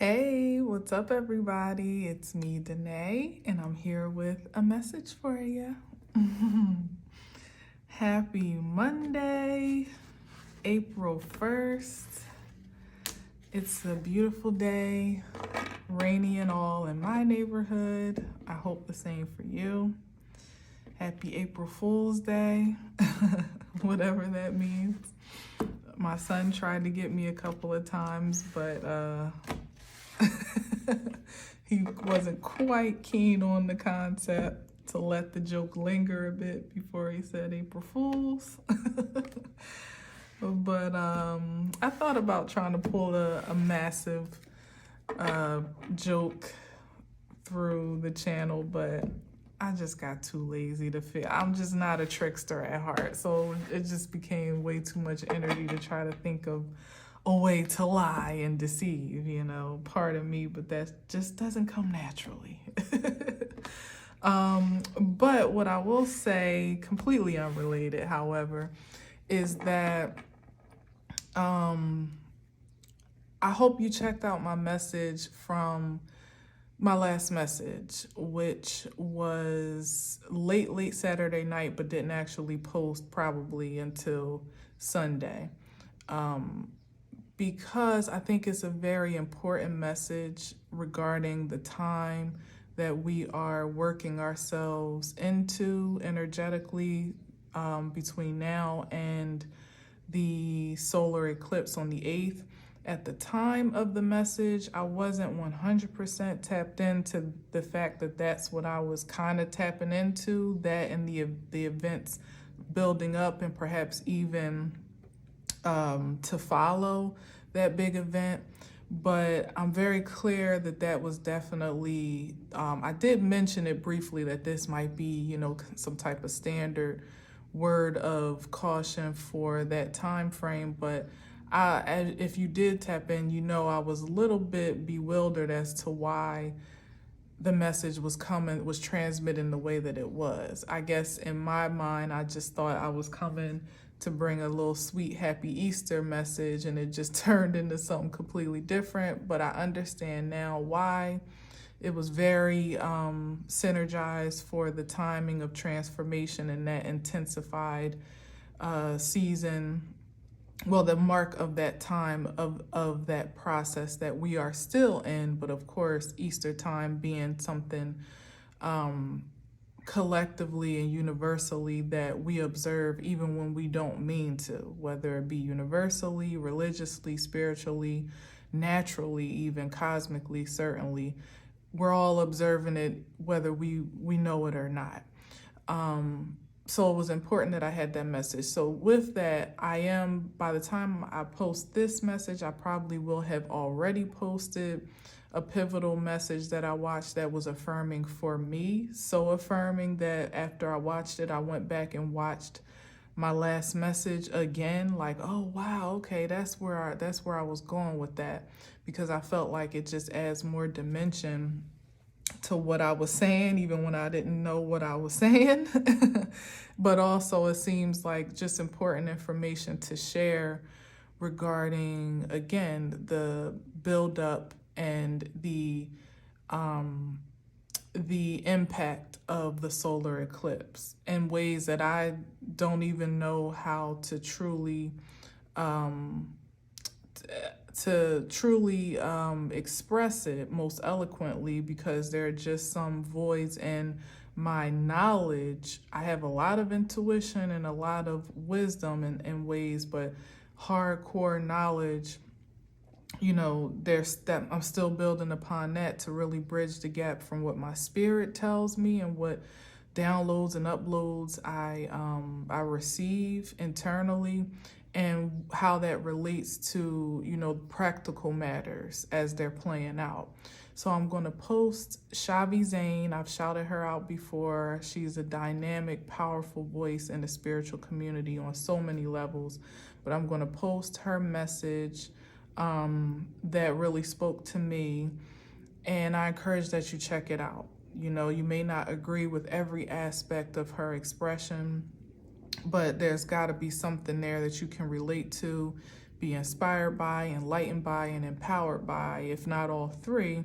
Hey, what's up, everybody? It's me, Danae, and I'm here with a message for you. Happy Monday, April 1st. It's a beautiful day, rainy and all in my neighborhood. I hope the same for you. Happy April Fool's Day, whatever that means. My son tried to get me a couple of times, but he wasn't quite keen on the concept to let the joke linger a bit before he said April Fools. But I thought about trying to pull a massive joke through the channel, but I just got too lazy to fit. I'm just not a trickster at heart, so it just became way too much energy to try to think of a way to lie and deceive, pardon me, but that just doesn't come naturally. But what I will say, completely unrelated, however, is that I hope you checked out my message from my last message, which was late Saturday night, but didn't actually post probably until Sunday. Because I think it's a very important message regarding the time that we are working ourselves into energetically between now and the solar eclipse on the 8th. At the time of the message, I wasn't 100% tapped into the fact that that's what I was kind of tapping into, that and the events building up and perhaps even to follow that big event. But I'm very clear that that was definitely, I did mention it briefly that this might be, some type of standard word of caution for that time frame. But if you did tap in, I was a little bit bewildered as to why the message was transmitting the way that it was. I guess in my mind, I just thought I was coming to bring a little sweet, happy Easter message, and it just turned into something completely different. But I understand now why. It was very synergized for the timing of transformation and that intensified season. Well, the mark of that time of that process that we are still in, but of course, Easter time being something collectively and universally that we observe even when we don't mean to, whether it be universally, religiously, spiritually, naturally, even cosmically, certainly. We're all observing it whether we know it or not. So it was important that I had that message. So with that, by the time I post this message, I probably will have already posted a pivotal message that I watched that was affirming for me. So affirming that after I watched it, I went back and watched my last message again, like, oh wow, okay, that's where I was going with that, because I felt like it just adds more dimension to what I was saying, even when I didn't know what I was saying. But also it seems like just important information to share regarding, again, the buildup and the impact of the solar eclipse in ways that I don't even know how to truly express it most eloquently, because there are just some voids in my knowledge. I have a lot of intuition and a lot of wisdom in ways, but hardcore knowledge, I'm still building upon that to really bridge the gap from what my spirit tells me and what downloads and uploads I receive internally, and how that relates to, practical matters as they're playing out. So I'm going to post Shavi Zane. I've shouted her out before. She's a dynamic, powerful voice in the spiritual community on so many levels. But I'm going to post her message that really spoke to me. And I encourage that you check it out. You may not agree with every aspect of her expression, but there's got to be something there that you can relate to, be inspired by, enlightened by, and empowered by, if not all three,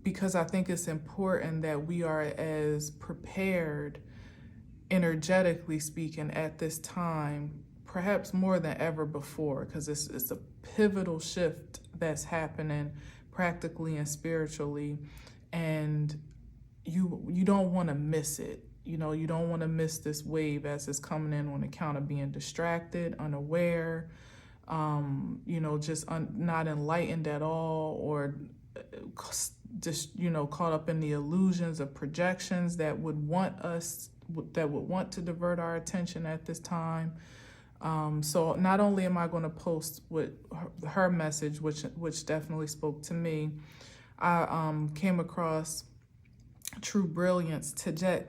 because I think it's important that we are as prepared, energetically speaking, at this time, perhaps more than ever before, because it's a pivotal shift that's happening practically and spiritually, and you don't want to miss it. You know, you don't want to miss this wave as it's coming in on account of being distracted, unaware, just not enlightened at all, or just, caught up in the illusions of projections that would want to divert our attention at this time. So not only am I going to post with her message, which definitely spoke to me, I came across True Brilliance today.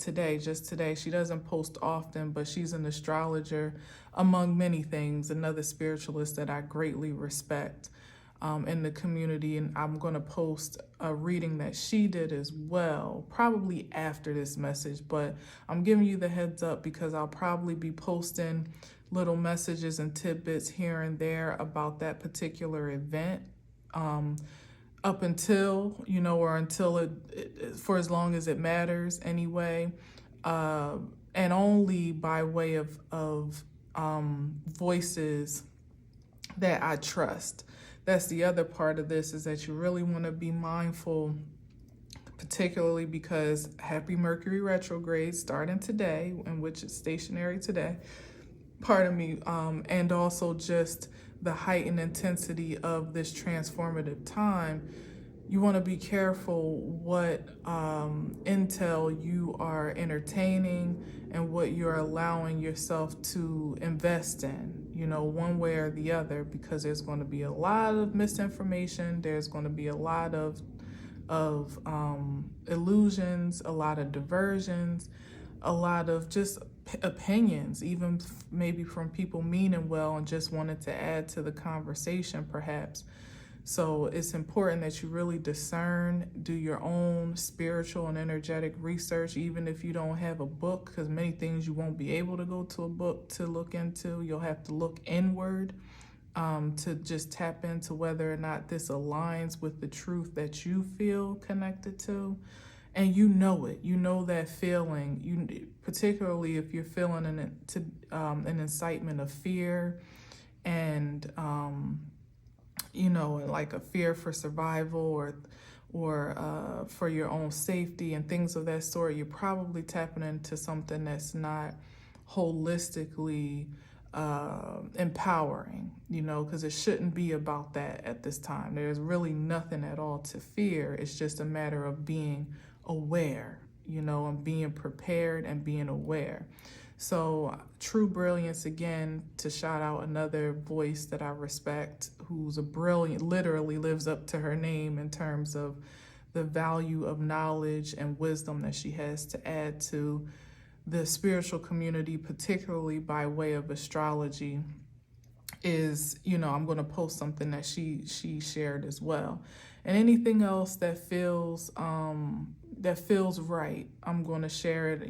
She doesn't post often, but she's an astrologer, among many things, another spiritualist that I greatly respect in the community, and I'm going to post a reading that she did as well, probably after this message, but I'm giving you the heads up because I'll probably be posting little messages and tidbits here and there about that particular event, up until, or until it for as long as it matters anyway, and only by way of voices that I trust. That's the other part of this, is that you really want to be mindful, particularly because happy Mercury retrograde starting today, in which it's stationary today, and also just the heightened intensity of this transformative time. You want to be careful what intel you are entertaining and what you're allowing yourself to invest in, one way or the other, because there's going to be a lot of misinformation. There's going to be a lot of illusions, a lot of diversions, a lot of just opinions, even maybe from people meaning well and just wanted to add to the conversation perhaps. So it's important that you really discern, do your own spiritual and energetic research, even if you don't have a book, because many things you won't be able to go to a book to look into. You'll have to look inward to just tap into whether or not this aligns with the truth that you feel connected to. And you know it. You know that feeling. Particularly if you're feeling an incitement of fear, and like a fear for survival or for your own safety and things of that sort. You're probably tapping into something that's not holistically empowering, because it shouldn't be about that at this time. There's really nothing at all to fear. It's just a matter of being aware, and being prepared and being aware. So True Brilliance, again, to shout out another voice that I respect, who's a brilliant, literally lives up to her name in terms of the value of knowledge and wisdom that she has to add to the spiritual community, particularly by way of astrology, is, I'm going to post something that she shared as well. And anything else that feels right, I'm going to share it.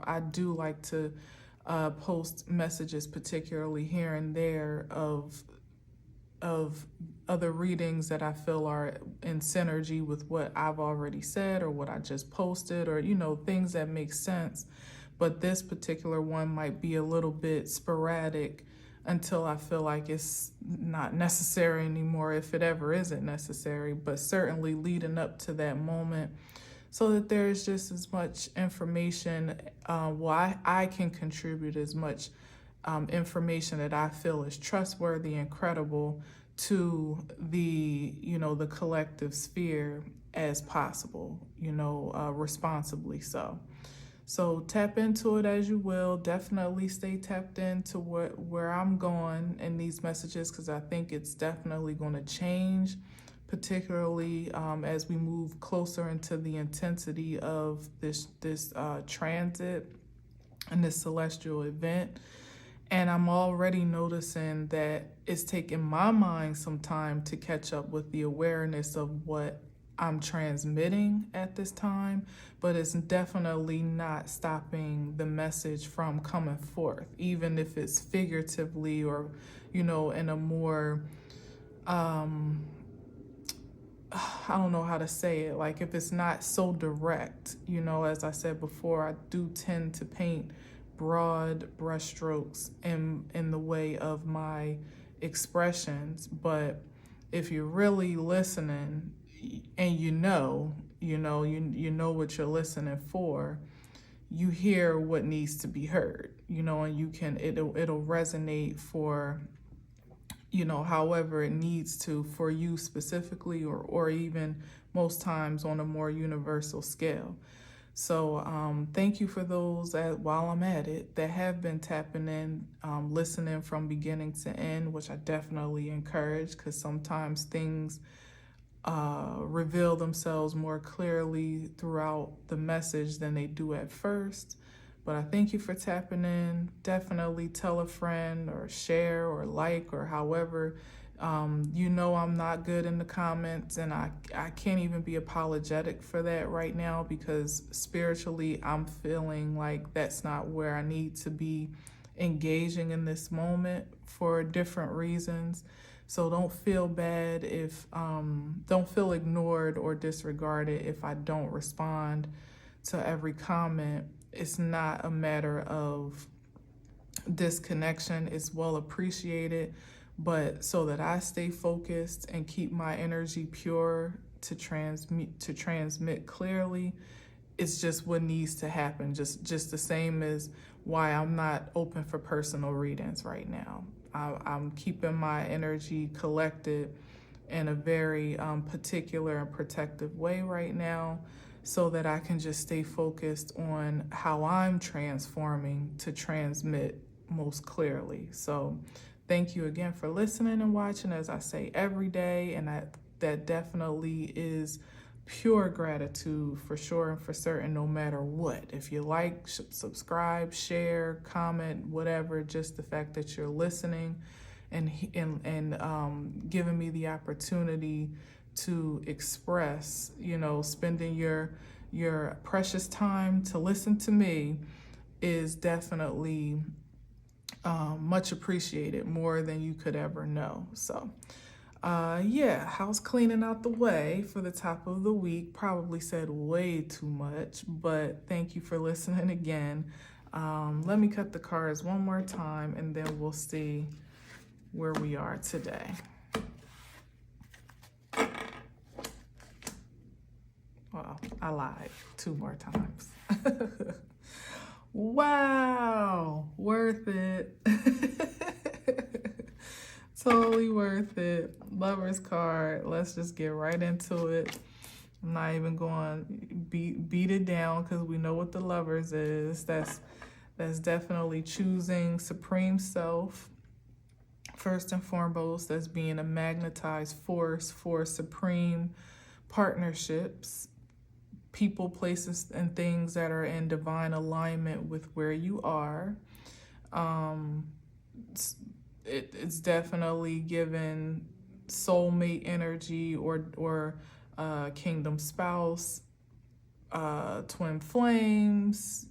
I do like to post messages, particularly here and there, of other readings that I feel are in synergy with what I've already said or what I just posted, or things that make sense. But this particular one might be a little bit sporadic until I feel like it's not necessary anymore, if it ever isn't necessary, but certainly leading up to that moment, so that there's just as much information. I can contribute as much information that I feel is trustworthy and credible to the collective sphere as possible, responsibly so. So tap into it as you will. Definitely stay tapped into where I'm going in these messages, because I think it's definitely going to change, particularly as we move closer into the intensity of this transit and this celestial event. And I'm already noticing that it's taken my mind some time to catch up with the awareness of what I'm transmitting at this time, but it's definitely not stopping the message from coming forth, even if it's figuratively or, in a more, I don't know how to say it, like if it's not so direct, as I said before, I do tend to paint broad brushstrokes in the way of my expressions. But if you're really listening and you know what you're listening for, you hear what needs to be heard, and it'll resonate for however it needs to for you specifically, or even most times on a more universal scale. So thank you for those while I'm at it that have been tapping in, listening from beginning to end, which I definitely encourage, because sometimes things reveal themselves more clearly throughout the message than they do at first. But I thank you for tapping in. Definitely tell a friend or share or like or however. I'm not good in the comments, and I can't even be apologetic for that right now, because spiritually I'm feeling like that's not where I need to be engaging in this moment for different reasons. So don't feel bad don't feel ignored or disregarded if I don't respond to every comment. It's not a matter of disconnection. It's well appreciated, but so that I stay focused and keep my energy pure to transmit clearly, it's just what needs to happen. Just the same as why I'm not open for personal readings right now. I'm keeping my energy collected in a very particular and protective way right now, so that I can just stay focused on how I'm transforming to transmit most clearly. So thank you again for listening and watching, as I say every day, and that definitely is pure gratitude for sure and for certain, no matter what. If you like, subscribe, share, comment, whatever, just the fact that you're listening and giving me the opportunity to express, spending your precious time to listen to me is definitely much appreciated, more than you could ever know. So house cleaning out the way for the top of the week. Probably said way too much, but thank you for listening again. Let me cut the cards one more time, and then we'll see where we are today. Well, I lied 2 more times. Wow, worth it. Totally worth it. Lover's card. Let's just get right into it. I'm not even going to beat it down, because we know what the Lovers is. That's definitely choosing supreme self. First and foremost, that's being a magnetized force for supreme partnerships, people, places, and things that are in divine alignment with where you are. It's definitely given soulmate energy, or kingdom spouse, twin flames,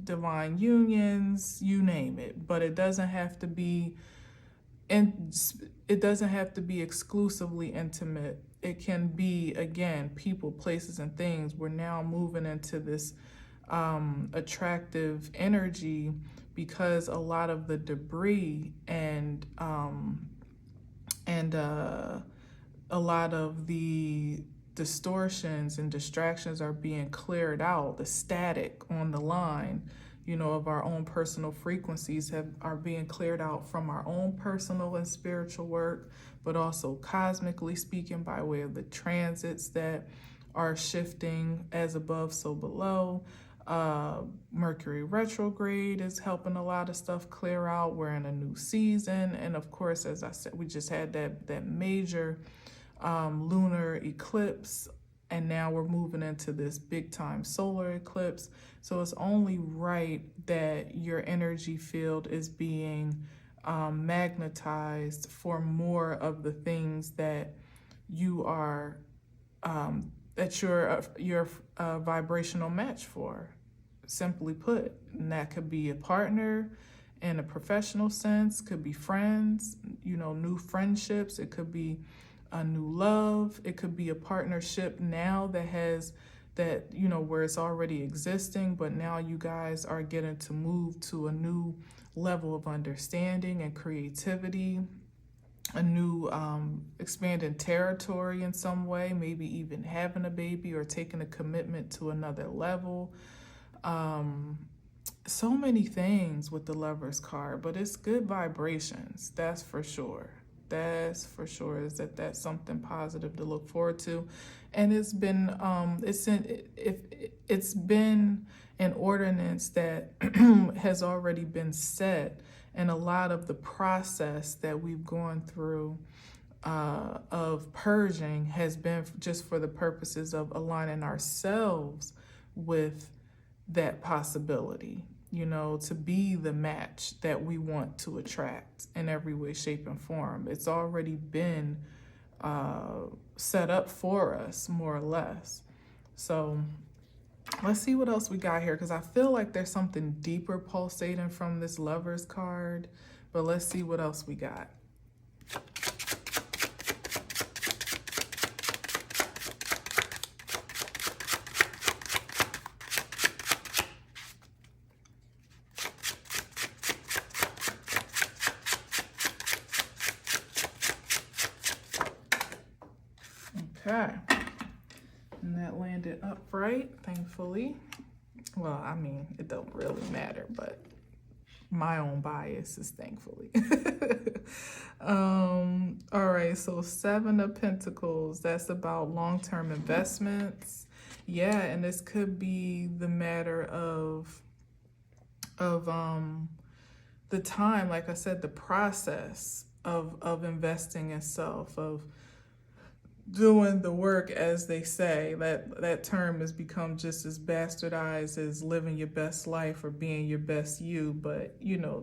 divine unions, you name it. But it doesn't have to be, and it doesn't have to be exclusively intimate. It can be, again, people, places, and things. We're now moving into this attractive energy, because a lot of the debris and a lot of the distortions and distractions are being cleared out. The static on the line, of our own personal frequencies are being cleared out from our own personal and spiritual work, but also cosmically speaking, by way of the transits that are shifting as above, so below. Mercury retrograde is helping a lot of stuff clear out. We're in a new season. And of course, as I said, we just had that major lunar eclipse, and now we're moving into this big time solar eclipse. So it's only right that your energy field is being magnetized for more of the things that you are that you're a vibrational match for, simply put. And that could be a partner in a professional sense, could be friends, new friendships. It could be a new love. It could be a partnership now where it's already existing, but now you guys are getting to move to a new level of understanding and creativity, a new expanding territory in some way, maybe even having a baby or taking a commitment to another level. So many things with the Lover's card, but it's good vibrations, that's for sure. That's something positive to look forward to. And it's been it's been an ordinance that has already been set, and a lot of the process that we've gone through of purging has been just for the purposes of aligning ourselves with that possibility, to be the match that we want to attract in every way, shape, and form. It's already been set up for us, more or less. So let's see what else we got here, because I feel like there's something deeper pulsating from this Lover's card, but let's see what else we got. Okay, and that landed upright, thankfully. Well, I mean, it don't really matter, but my own bias is thankfully. All right, so 7 of Pentacles, that's about long-term investments. Yeah, and this could be the matter of the time, like I said, the process of investing in self, of doing the work, as they say. That term has become just as bastardized as living your best life or being your best you. But,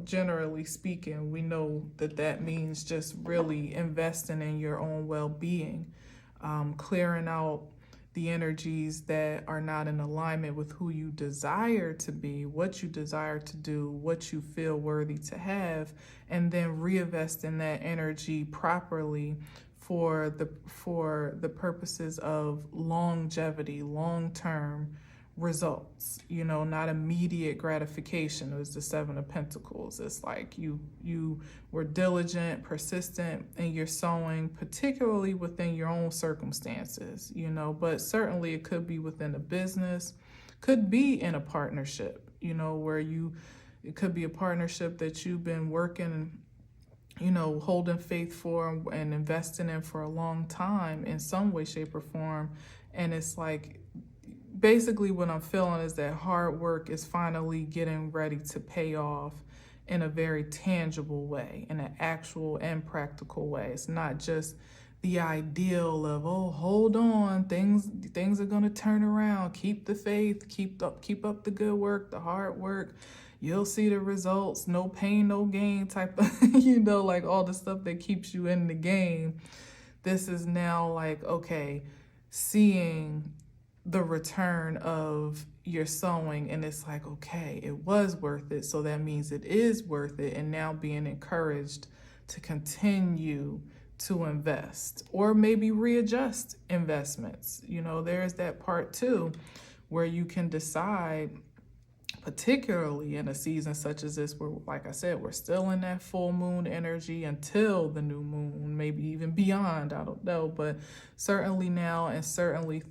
generally speaking, we know that means just really investing in your own well-being, clearing out the energies that are not in alignment with who you desire to be, what you desire to do, what you feel worthy to have, and then reinvesting that energy properly for the purposes of longevity, long-term results, not immediate gratification. It was the 7 of Pentacles. It's like you were diligent, persistent in your sowing, particularly within your own circumstances, but certainly it could be within a business, could be in a partnership, where it could be a partnership that you've been working, holding faith for and investing in for a long time in some way, shape, or form. And it's like, basically what I'm feeling is that hard work is finally getting ready to pay off in a very tangible way, in an actual and practical way. It's not just the ideal of, oh, hold on, things are going to turn around. Keep the faith, keep up the good work, the hard work. You'll see the results, no pain, no gain type of, like all the stuff that keeps you in the game. This is now like, okay, seeing the return of your sowing, and it's like, okay, it was worth it, so that means it is worth it, and now being encouraged to continue to invest or maybe readjust investments. There's that part too, where you can decide, particularly in a season such as this, where, like I said, we're still in that full moon energy until the new moon, maybe even beyond, I don't know, but certainly now, and certainly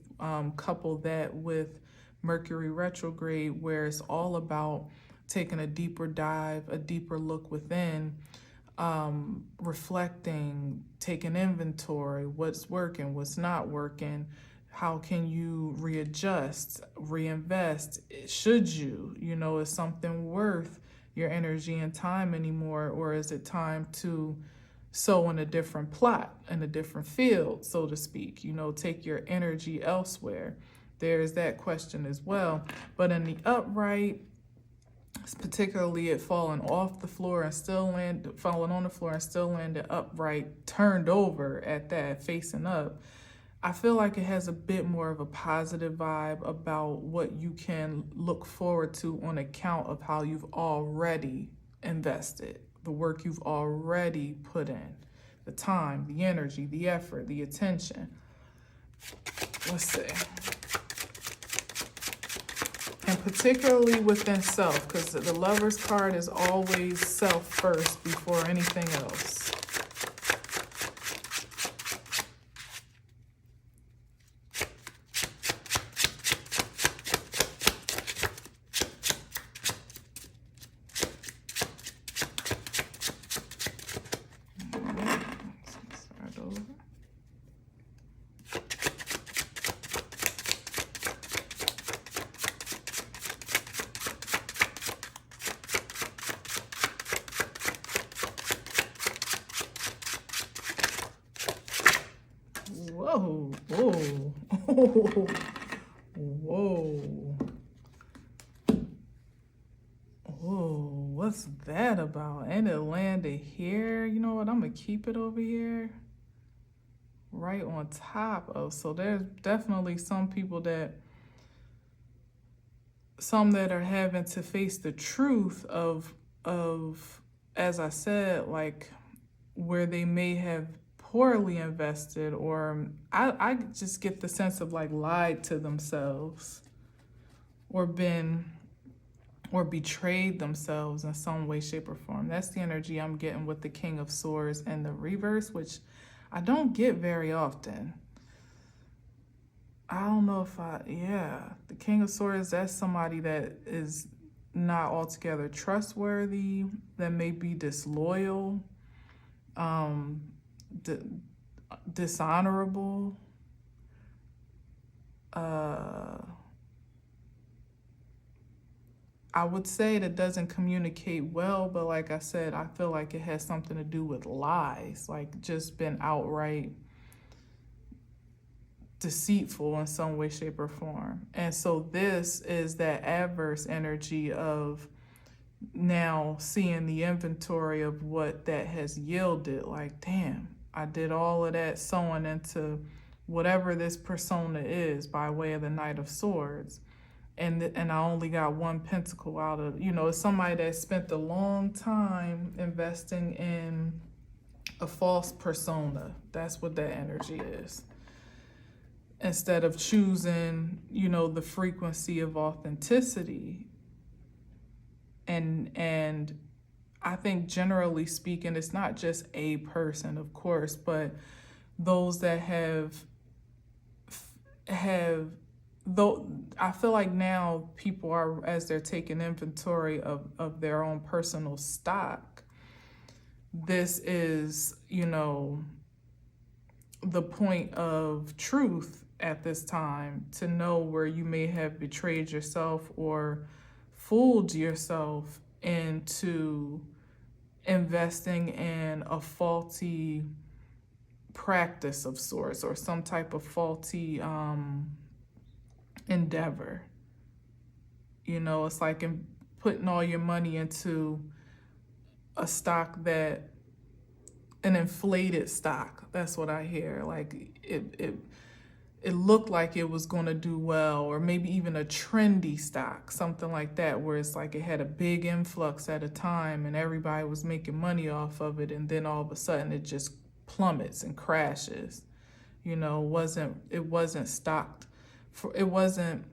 couple that with Mercury retrograde, where it's all about taking a deeper dive, a deeper look within, reflecting, taking inventory, what's working, what's not working. How can you readjust, reinvest? Should you, is something worth your energy and time anymore? Or is it time to sow in a different plot, in a different field, so to speak? Take your energy elsewhere. There's that question as well. But in the upright, particularly it falling off the floor and still falling on the floor and still landed upright, turned over at that, facing up, I feel like it has a bit more of a positive vibe about what you can look forward to on account of how you've already invested, the work you've already put in, the time, the energy, the effort, the attention. Let's see. And particularly within self, because the Lover's card is always self first before anything else. Whoa, whoa, whoa, whoa, whoa, what's that about? And it landed here. You know what? I'm gonna keep it over here, right on top of. So there's definitely some people that are having to face the truth of, as I said, like where they may have poorly invested, or I just get the sense of like lied to themselves or betrayed themselves in some way, shape, or form. That's the energy I'm getting with the King of Swords and the reverse, which I don't get very often. I don't know if the King of Swords, that's somebody that is not altogether trustworthy, that may be disloyal, dishonorable, I would say that doesn't communicate well, but like I said, I feel like it has something to do with lies, like just been outright deceitful in some way, shape, or form. And so this is that adverse energy of now seeing the inventory of what that has yielded. Like, damn, I did all of that sewing into whatever this persona is by way of the Knight of Swords. And I only got one pentacle out of, it's somebody that spent a long time investing in a false persona. That's what that energy is. Instead of choosing, the frequency of authenticity. And I think generally speaking, it's not just a person, of course, but those that though I feel like now people are, as they're taking inventory of their own personal stock, this is, the point of truth at this time, to know where you may have betrayed yourself or fooled yourself into investing in a faulty practice of sorts, or some type of faulty endeavor. It's like putting all your money into a stock an inflated stock. That's what I hear. Like it looked like it was going to do well, or maybe even a trendy stock, something like that, where it's like it had a big influx at a time and everybody was making money off of it, and then all of a sudden it just plummets and crashes. It wasn't stocked for, it wasn't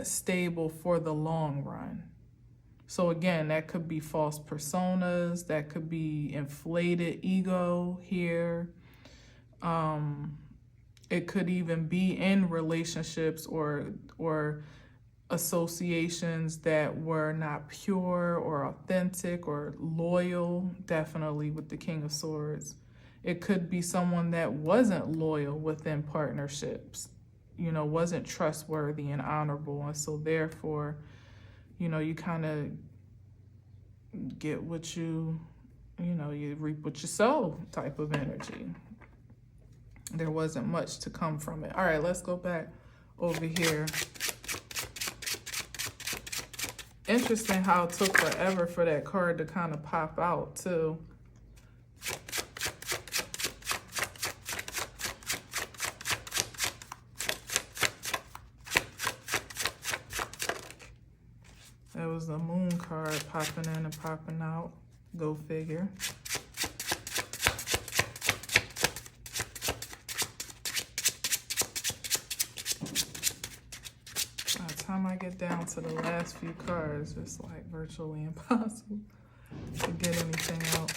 stable for the long run. So again, that could be false personas, that could be inflated ego here. It could even be in relationships or associations that were not pure or authentic or loyal, definitely with the King of Swords. It could be someone that wasn't loyal within partnerships, wasn't trustworthy and honorable. And so therefore, you kind of get what you reap what you sow type of energy. There wasn't much to come from it. All right, let's go back over here. Interesting how it took forever for that card to kind of pop out too. card popping in and popping out. Go figure. By the time I get down to the last few cards, it's like virtually impossible to get anything out.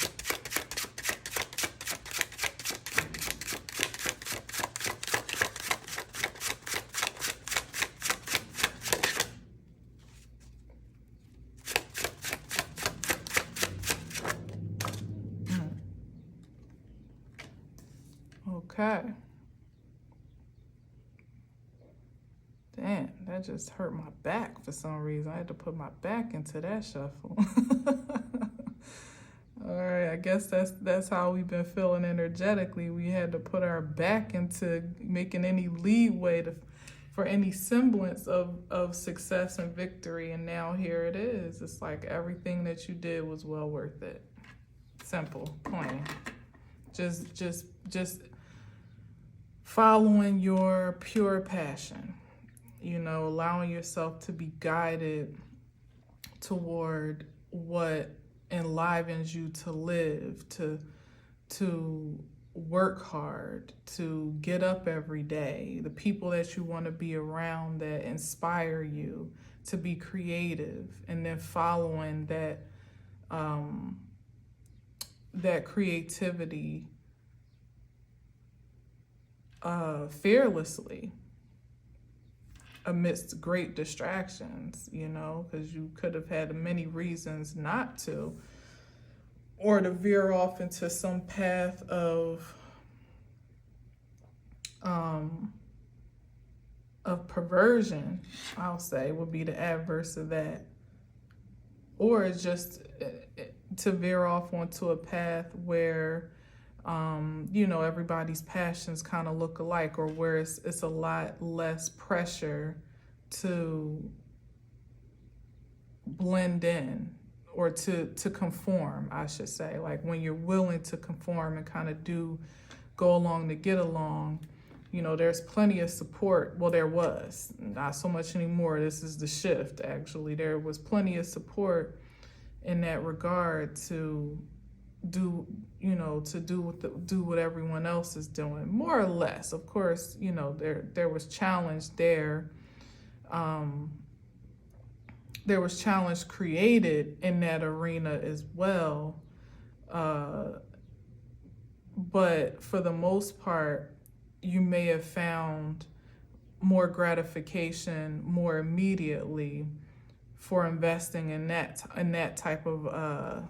Okay. Damn, that just hurt my back for some reason. I had to put my back into that shuffle. All right, I guess that's how we've been feeling energetically. We had to put our back into making any leeway for any semblance of success and victory, and now here it is. It's like everything that you did was well worth it. Simple, plain. Just following your pure passion, you know, allowing yourself to be guided toward what enlivens you to live, to work hard, to get up every day, the people that you want to be around that inspire you to be creative, and then following that creativity fearlessly amidst great distractions, you know, because you could have had many reasons not to, or to veer off into some path of perversion, I'll say, would be the adverse of that. Or it's just to veer off onto a path where you know, everybody's passions kind of look alike, or where it's a lot less pressure to blend in, or to conform, I should say. Like when you're willing to conform and kind of go along to get along, you know, there's plenty of support. Well, there was, not so much anymore. This is the shift, actually. There was plenty of support in that regard to do what everyone else is doing, more or less. Of course, you know, there was challenge there. There was challenge created in that arena as well. But for the most part, you may have found more gratification more immediately for investing in that type of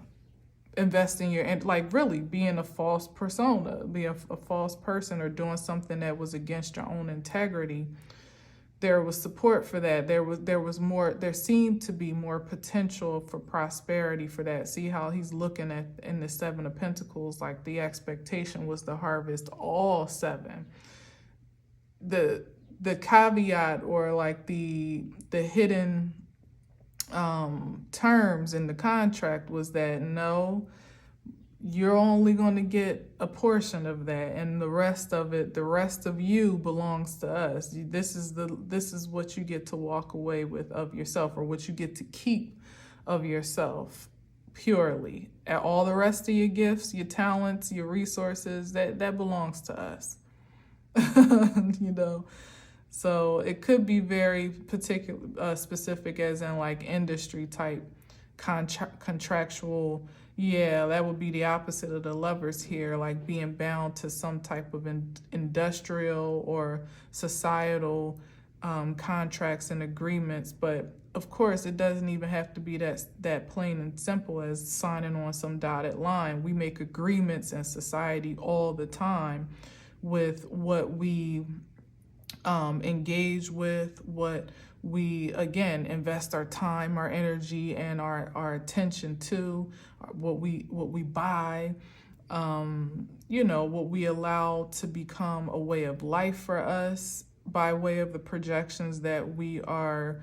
investing like really being a false persona, being a false person, or doing something that was against your own integrity. There was support for that. There seemed to be more potential for prosperity for that. See how he's looking at in the Seven of Pentacles, like the expectation was to harvest all seven. The caveat, or like the hidden terms in the contract, was that no, you're only going to get a portion of that, and the rest of it, the rest of you belongs to us. This is what you get to walk away with of yourself, or what you get to keep of yourself purely. And all the rest of your gifts, your talents, your resources, that belongs to us. You know. So it could be very particular, specific, as in like industry type contractual. Yeah, that would be the opposite of the Lovers here, like being bound to some type of industrial or societal contracts and agreements. But of course, it doesn't even have to be that plain and simple as signing on some dotted line. We make agreements in society all the time with what we engage with, what we, again, invest our time, our energy, and our attention to, what we buy, you know, what we allow to become a way of life for us by way of the projections that we are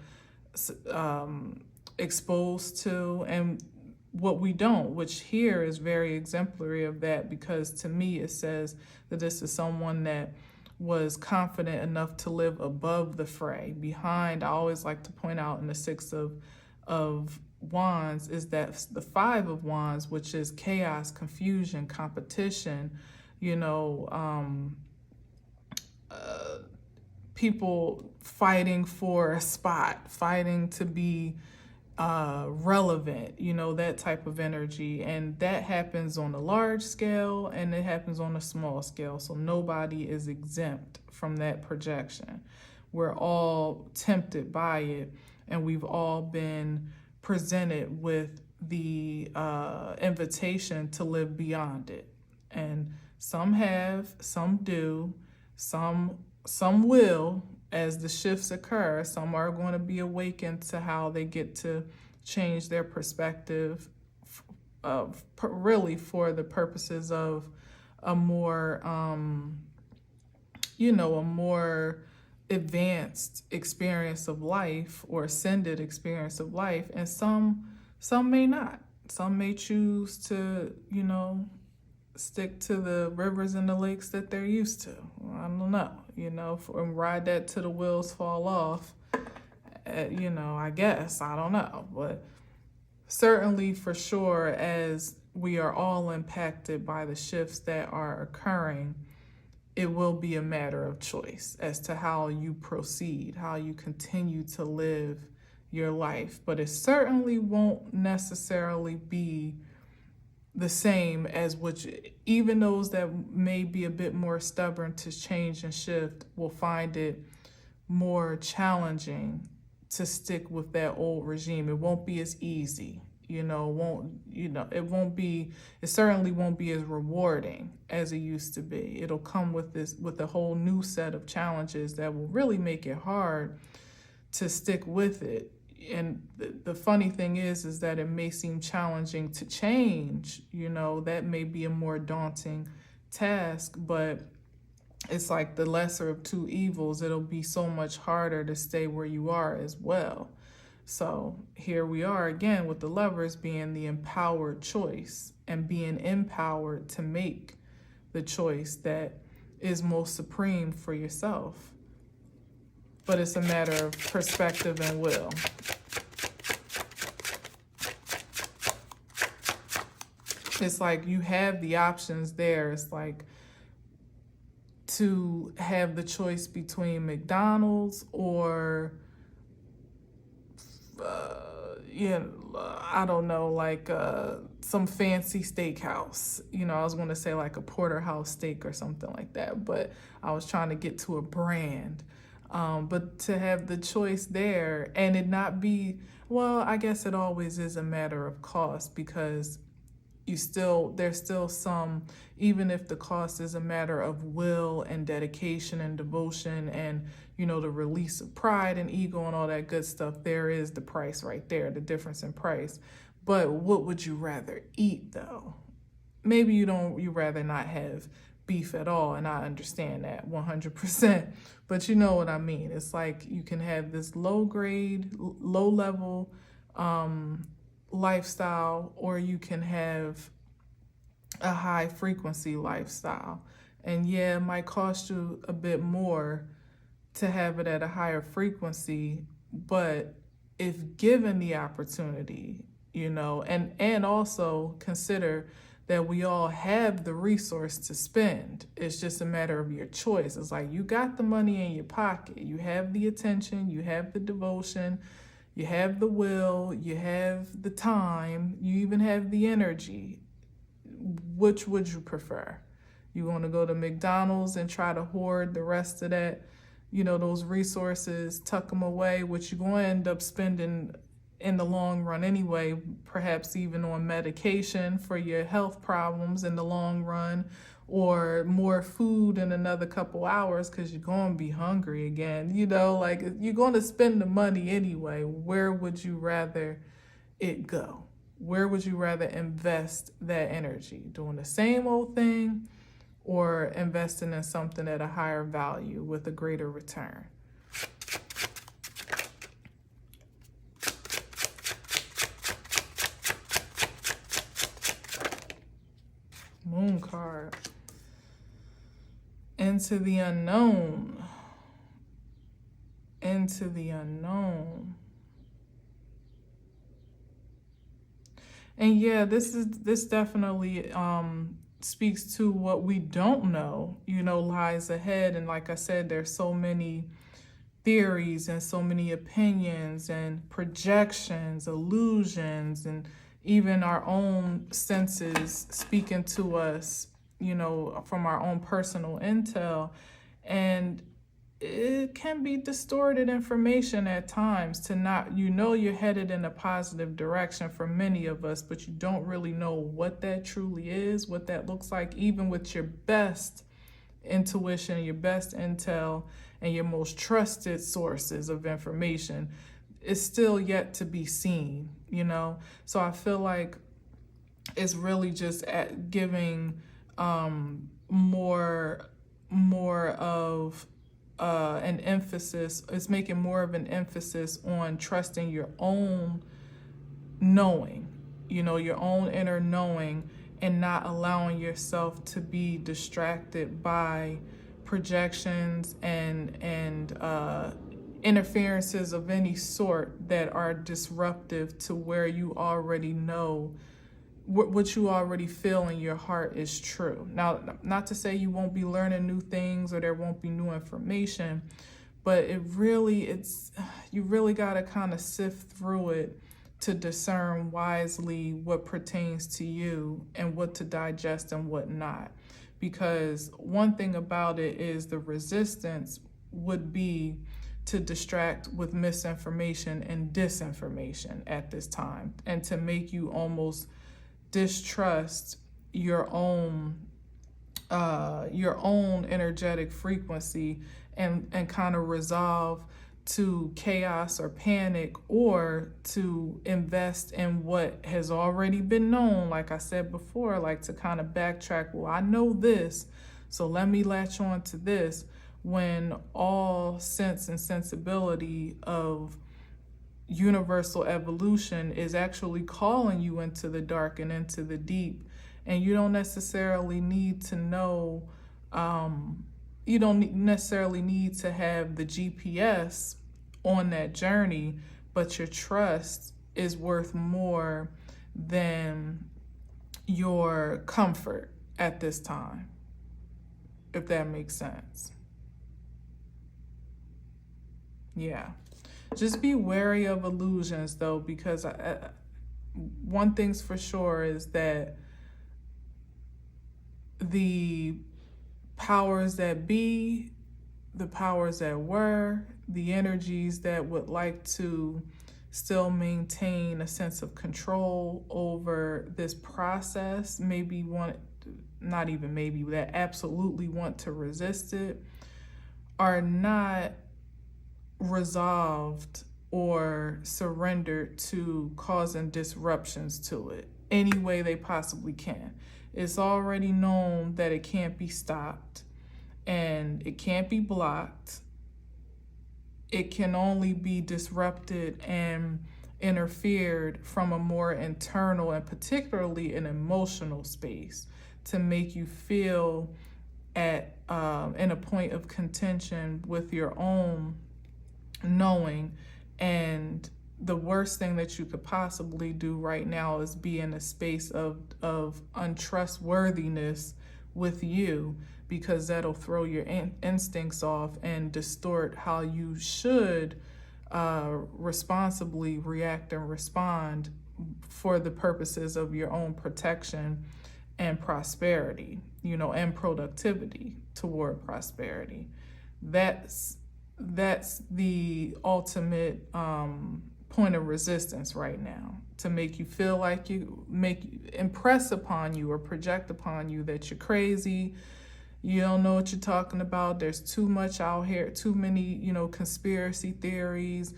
exposed to, and what we don't, which here is very exemplary of that, because to me it says that this is someone that was confident enough to live above the fray, behind. I always like to point out in the Six of Wands is that the Five of Wands, which is chaos, confusion, competition, you know, people fighting for a spot, fighting to be relevant, you know, that type of energy. And that happens on a large scale and it happens on a small scale. So nobody is exempt from that projection. We're all tempted by it, and we've all been presented with the invitation to live beyond it. And some have, some do, some will. As the shifts occur, some are going to be awakened to how they get to change their perspective really for the purposes of a more, you know, a more advanced experience of life or ascended experience of life. And some may not. Some may choose to, you know, stick to the rivers and the lakes that they're used to. I don't know, you know, and ride that till the wheels fall off. You know, I guess, I don't know. But certainly for sure, as we are all impacted by the shifts that are occurring, it will be a matter of choice as to how you proceed, how you continue to live your life. But it certainly won't necessarily be the same as which, even those that may be a bit more stubborn to change and shift will find it more challenging to stick with that old regime. It won't be as easy, you know, it certainly won't be as rewarding as it used to be. It'll come with a whole new set of challenges that will really make it hard to stick with it. And the funny thing is that it may seem challenging to change, you know, that may be a more daunting task, but it's like the lesser of two evils. It'll be so much harder to stay where you are as well. So here we are again with the Lovers being the empowered choice and being empowered to make the choice that is most supreme for yourself. But it's a matter of perspective and will. It's like you have the options there. It's like to have the choice between McDonald's or, I don't know, like some fancy steakhouse. You know, I was going to say like a porterhouse steak or something like that, but I was trying to get to a brand. But to have the choice there and it not be, well, I guess it always is a matter of cost, because there's still some, even if the cost is a matter of will and dedication and devotion and, you know, the release of pride and ego and all that good stuff, there is the price right there, the difference in price. But what would you rather eat though? Maybe you rather not have beef at all, and I understand that 100%, but you know what I mean. It's like you can have this low grade, low level lifestyle, or you can have a high frequency lifestyle. And yeah, it might cost you a bit more to have it at a higher frequency, but if given the opportunity, you know, and also consider that we all have the resource to spend. It's just a matter of your choice. It's like you got the money in your pocket, you have the attention, you have the devotion, you have the will, you have the time, you even have the energy. Which would you prefer? You want to go to McDonald's and try to hoard the rest of that, you know, those resources, tuck them away, which you're going to end up spending in the long run anyway, perhaps even on medication for your health problems in the long run, or more food in another couple hours because you're going to be hungry again. You know, like you're going to spend the money anyway. Where would you rather it go? Where would you rather invest that energy? Doing the same old thing or investing in something at a higher value with a greater return? Moon card. Into the unknown. Into the unknown. And yeah, this definitely speaks to what we don't know, lies ahead. And like I said, there's so many theories and so many opinions and projections, illusions, and even our own senses speaking to us, from our own personal intel. And it can be distorted information at times to not, you're headed in a positive direction for many of us, but you don't really know what that truly is, what that looks like, even with your best intuition, your best intel, and your most trusted sources of information. Is still yet to be seen, So I feel like it's really just at giving more of an emphasis. It's making more of an emphasis on trusting your own knowing, your own inner knowing, and not allowing yourself to be distracted by projections and interferences of any sort that are disruptive to where you already know what you already feel in your heart is true. Now, not to say you won't be learning new things or there won't be new information, but you really got to kind of sift through it to discern wisely what pertains to you and what to digest and what not. Because one thing about it is the resistance would be to distract with misinformation and disinformation at this time, and to make you almost distrust your own energetic frequency and kind of resolve to chaos or panic, or to invest in what has already been known. Like I said before, like to kind of backtrack, well, I know this, so let me latch on to this, when all sense and sensibility of universal evolution is actually calling you into the dark and into the deep. And you don't necessarily need to know, you don't necessarily need to have the GPS on that journey, but your trust is worth more than your comfort at this time, if that makes sense. Yeah. Just be wary of illusions, though, because one thing's for sure is that the powers that be, the powers that were, the energies that would like to still maintain a sense of control over this process, that absolutely want to resist it, are not resolved or surrendered to causing disruptions to it any way they possibly can. It's already known that it can't be stopped and it can't be blocked. It can only be disrupted and interfered from a more internal and particularly an emotional space to make you feel at in a point of contention with your own knowing. And the worst thing that you could possibly do right now is be in a space of untrustworthiness with you, because that'll throw your instincts off and distort how you should responsibly react and respond for the purposes of your own protection and prosperity, and productivity toward prosperity. That's the ultimate point of resistance right now, to make you feel like impress upon you or project upon you that you're crazy, you don't know what you're talking about, there's too much out here, too many, conspiracy theories,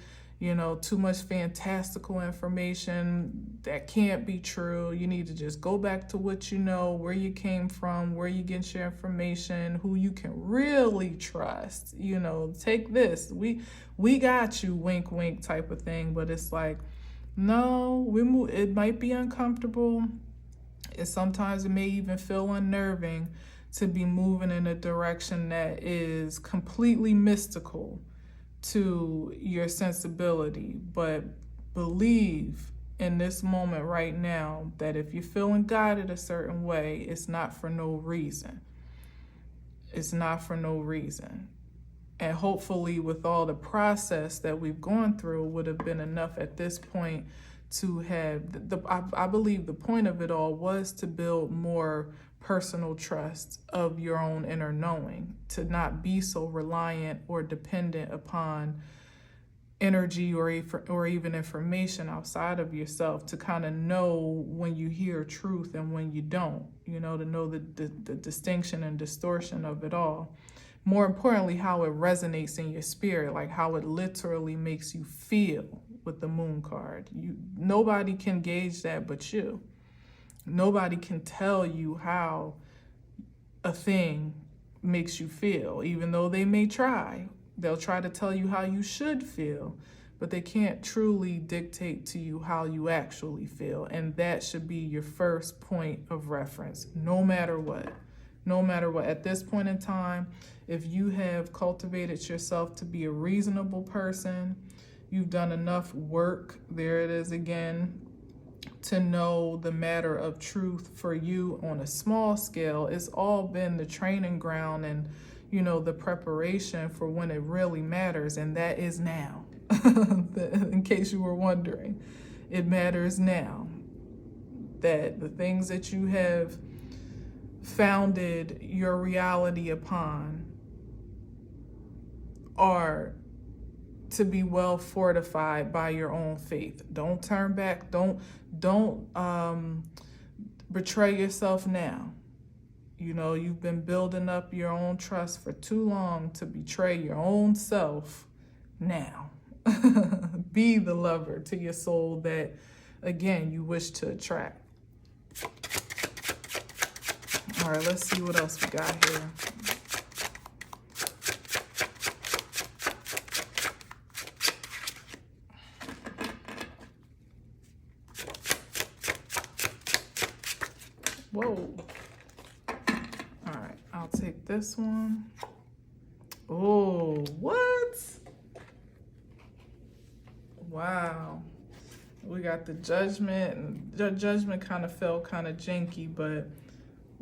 too much fantastical information that can't be true. You need to just go back to what you know, where you came from, where you get your information, who you can really trust. Take this. We got you, wink, wink type of thing. But it's like, no, it might be uncomfortable. Sometimes it may even feel unnerving to be moving in a direction that is completely mystical to your sensibility, but believe in this moment right now that if you're feeling guided a certain way, it's not for no reason. It's not for no reason. And hopefully with all the process that we've gone through would have been enough at this point to have, I believe the point of it all was to build more personal trust of your own inner knowing, to not be so reliant or dependent upon energy or even information outside of yourself, to kind of know when you hear truth and when you don't, you know, to know the distinction and distortion of it all. More importantly, how it resonates in your spirit, like how it literally makes you feel with the moon card. Nobody can gauge that but you. Nobody can tell you how a thing makes you feel, even though they may try. They'll try to tell you how you should feel, but they can't truly dictate to you how you actually feel. And that should be your first point of reference, no matter what. No matter what. At this point in time, if you have cultivated yourself to be a reasonable person, you've done enough work, there it is again, to know the matter of truth for you on a small scale. It's all been the training ground and, you know, the preparation for when it really matters, and that is now. In case you were wondering, it matters now. That the things that you have founded your reality upon are to be well fortified by your own faith. Don't turn back. Don't betray yourself now. You know, you've been building up your own trust for too long to betray your own self now. Be the lover to your soul that, again, you wish to attract. All right, let's see what else we got here. Whoa. All right, I'll take this one. Oh, what? Wow. We got the Judgment, and the Judgment kind of felt kind of janky, but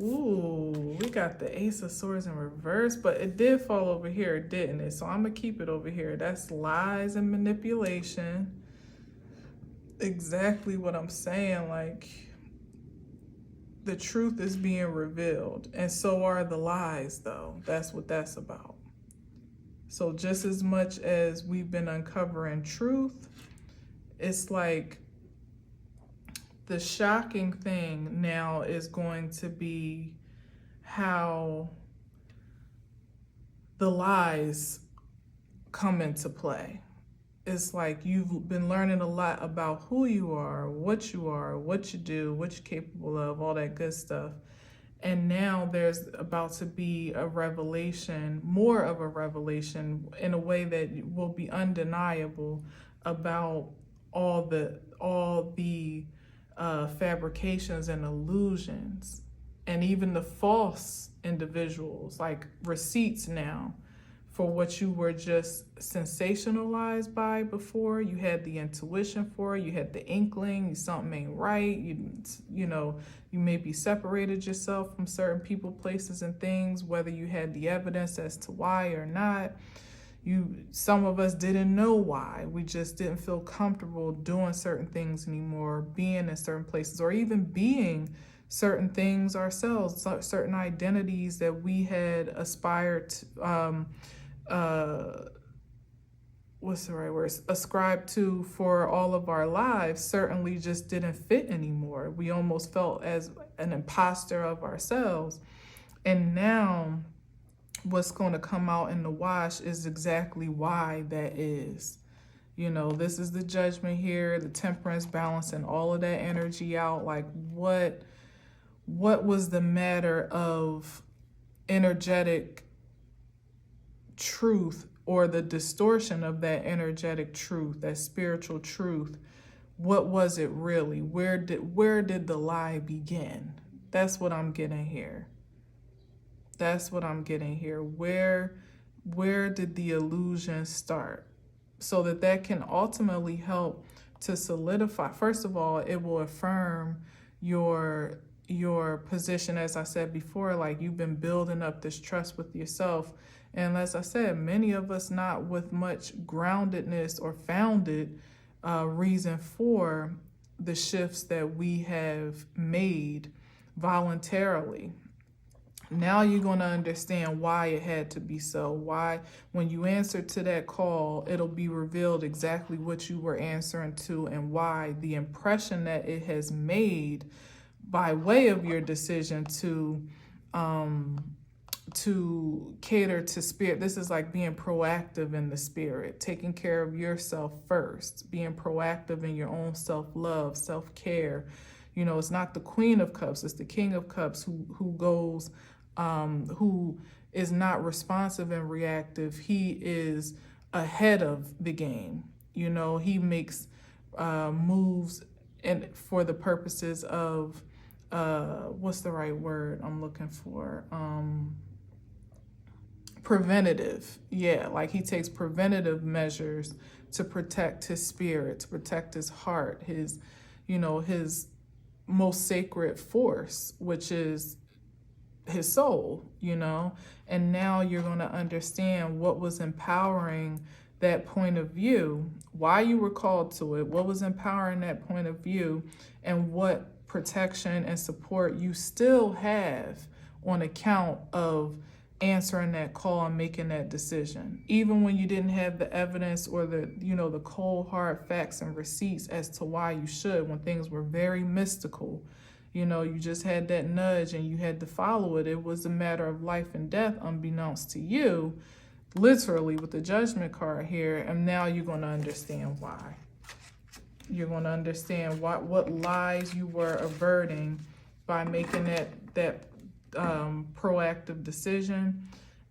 ooh, we got the Ace of Swords in reverse, but it did fall over here, didn't it? So I'm gonna keep it over here. That's lies and manipulation. Exactly what I'm saying, like, the truth is being revealed, and so are the lies, though. That's what that's about. So just as much as we've been uncovering truth, it's like the shocking thing now is going to be how the lies come into play. It's like you've been learning a lot about who you are, what you do, what you're capable of, all that good stuff. And now there's about to be a revelation, more of a revelation in a way that will be undeniable about all the fabrications and illusions, and even the false individuals, like receipts now for what you were just sensationalized by before. You had the intuition for it, you had the inkling, something ain't right, you know, you maybe separated yourself from certain people, places, and things, whether you had the evidence as to why or not. Some of us didn't know why. We just didn't feel comfortable doing certain things anymore, being in certain places, or even being certain things ourselves, certain identities that we had aspired to, what's the right word? Ascribed to for all of our lives, certainly just didn't fit anymore. We almost felt as an imposter of ourselves. And now what's going to come out in the wash is exactly why that is. You know, this is the Judgment here, the Temperance, balancing all of that energy out. Like, what was the matter of energetic truth, or the distortion of that energetic truth, that spiritual truth? What was it really? Where did the lie begin? That's what I'm getting here. That's what I'm getting here. Where did the illusion start? So that can ultimately help to solidify. First of all, it will affirm your position, as I said before, like you've been building up this trust with yourself. And as I said, many of us not with much groundedness or founded reason for the shifts that we have made voluntarily. Now you're going to understand why it had to be so. Why, when you answer to that call, it'll be revealed exactly what you were answering to, and why the impression that it has made by way of your decision to cater to spirit. This is like being proactive in the spirit, taking care of yourself first, being proactive in your own self-love, self-care. You know, it's not the Queen of Cups, it's the King of Cups who goes, who is not responsive and reactive. He is ahead of the game. You know, he makes moves and for the purposes of what's the right word I'm looking for? Preventative. Yeah, like he takes preventative measures to protect his spirit, to protect his heart, his, you know, his most sacred force, which is his soul, you know. And now you're going to understand what was empowering that point of view, why you were called to it, what was empowering that point of view, and what protection and support you still have on account of answering that call and making that decision, even when you didn't have the evidence or the, you know, the cold hard facts and receipts as to why you should, when things were very mystical. You know, you just had that nudge and you had to follow it. It was a matter of life and death, unbeknownst to you, literally, with the Judgment card here. And now you're going to understand why. You're going to understand what lies you were averting by making that proactive decision.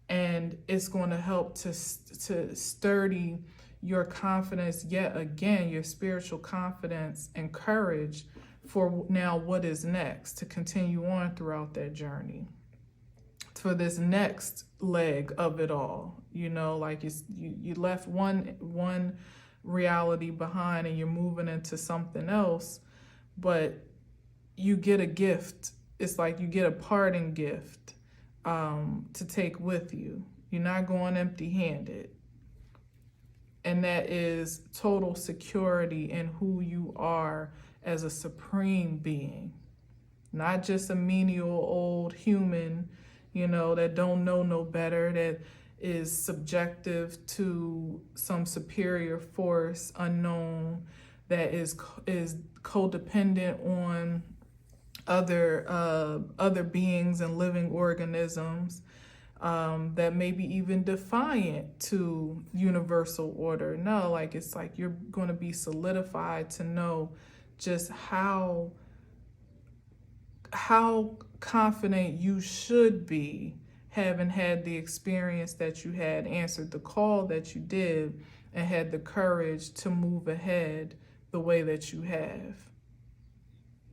And it's going to help to sturdy your confidence yet again, your spiritual confidence and courage for now what is next, to continue on throughout that journey, for this next leg of it all. You know, like you left one reality behind and you're moving into something else, but you get a gift. It's like you get a parting gift to take with you. You're not going empty-handed. And that is total security in who you are as a supreme being, not just a menial old human, you know, that don't know no better, that is subjective to some superior force unknown, that is codependent on other beings and living organisms, that may be even defiant to universal order. No, like it's like you're going to be solidified to know just how confident you should be, having had the experience that you had, answered the call that you did, and had the courage to move ahead the way that you have.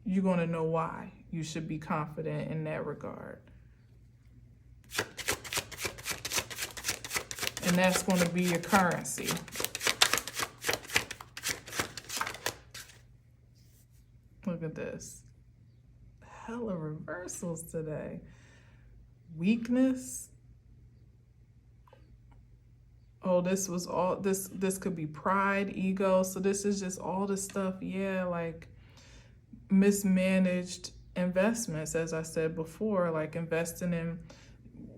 You're going to know why you should be confident in that regard. And that's going to be your currency. Look at this. Hella reversals today. Weakness. Oh, this was all, this could be pride, ego. So this is just all the stuff, yeah, like mismanaged investments, as I said before, like investing in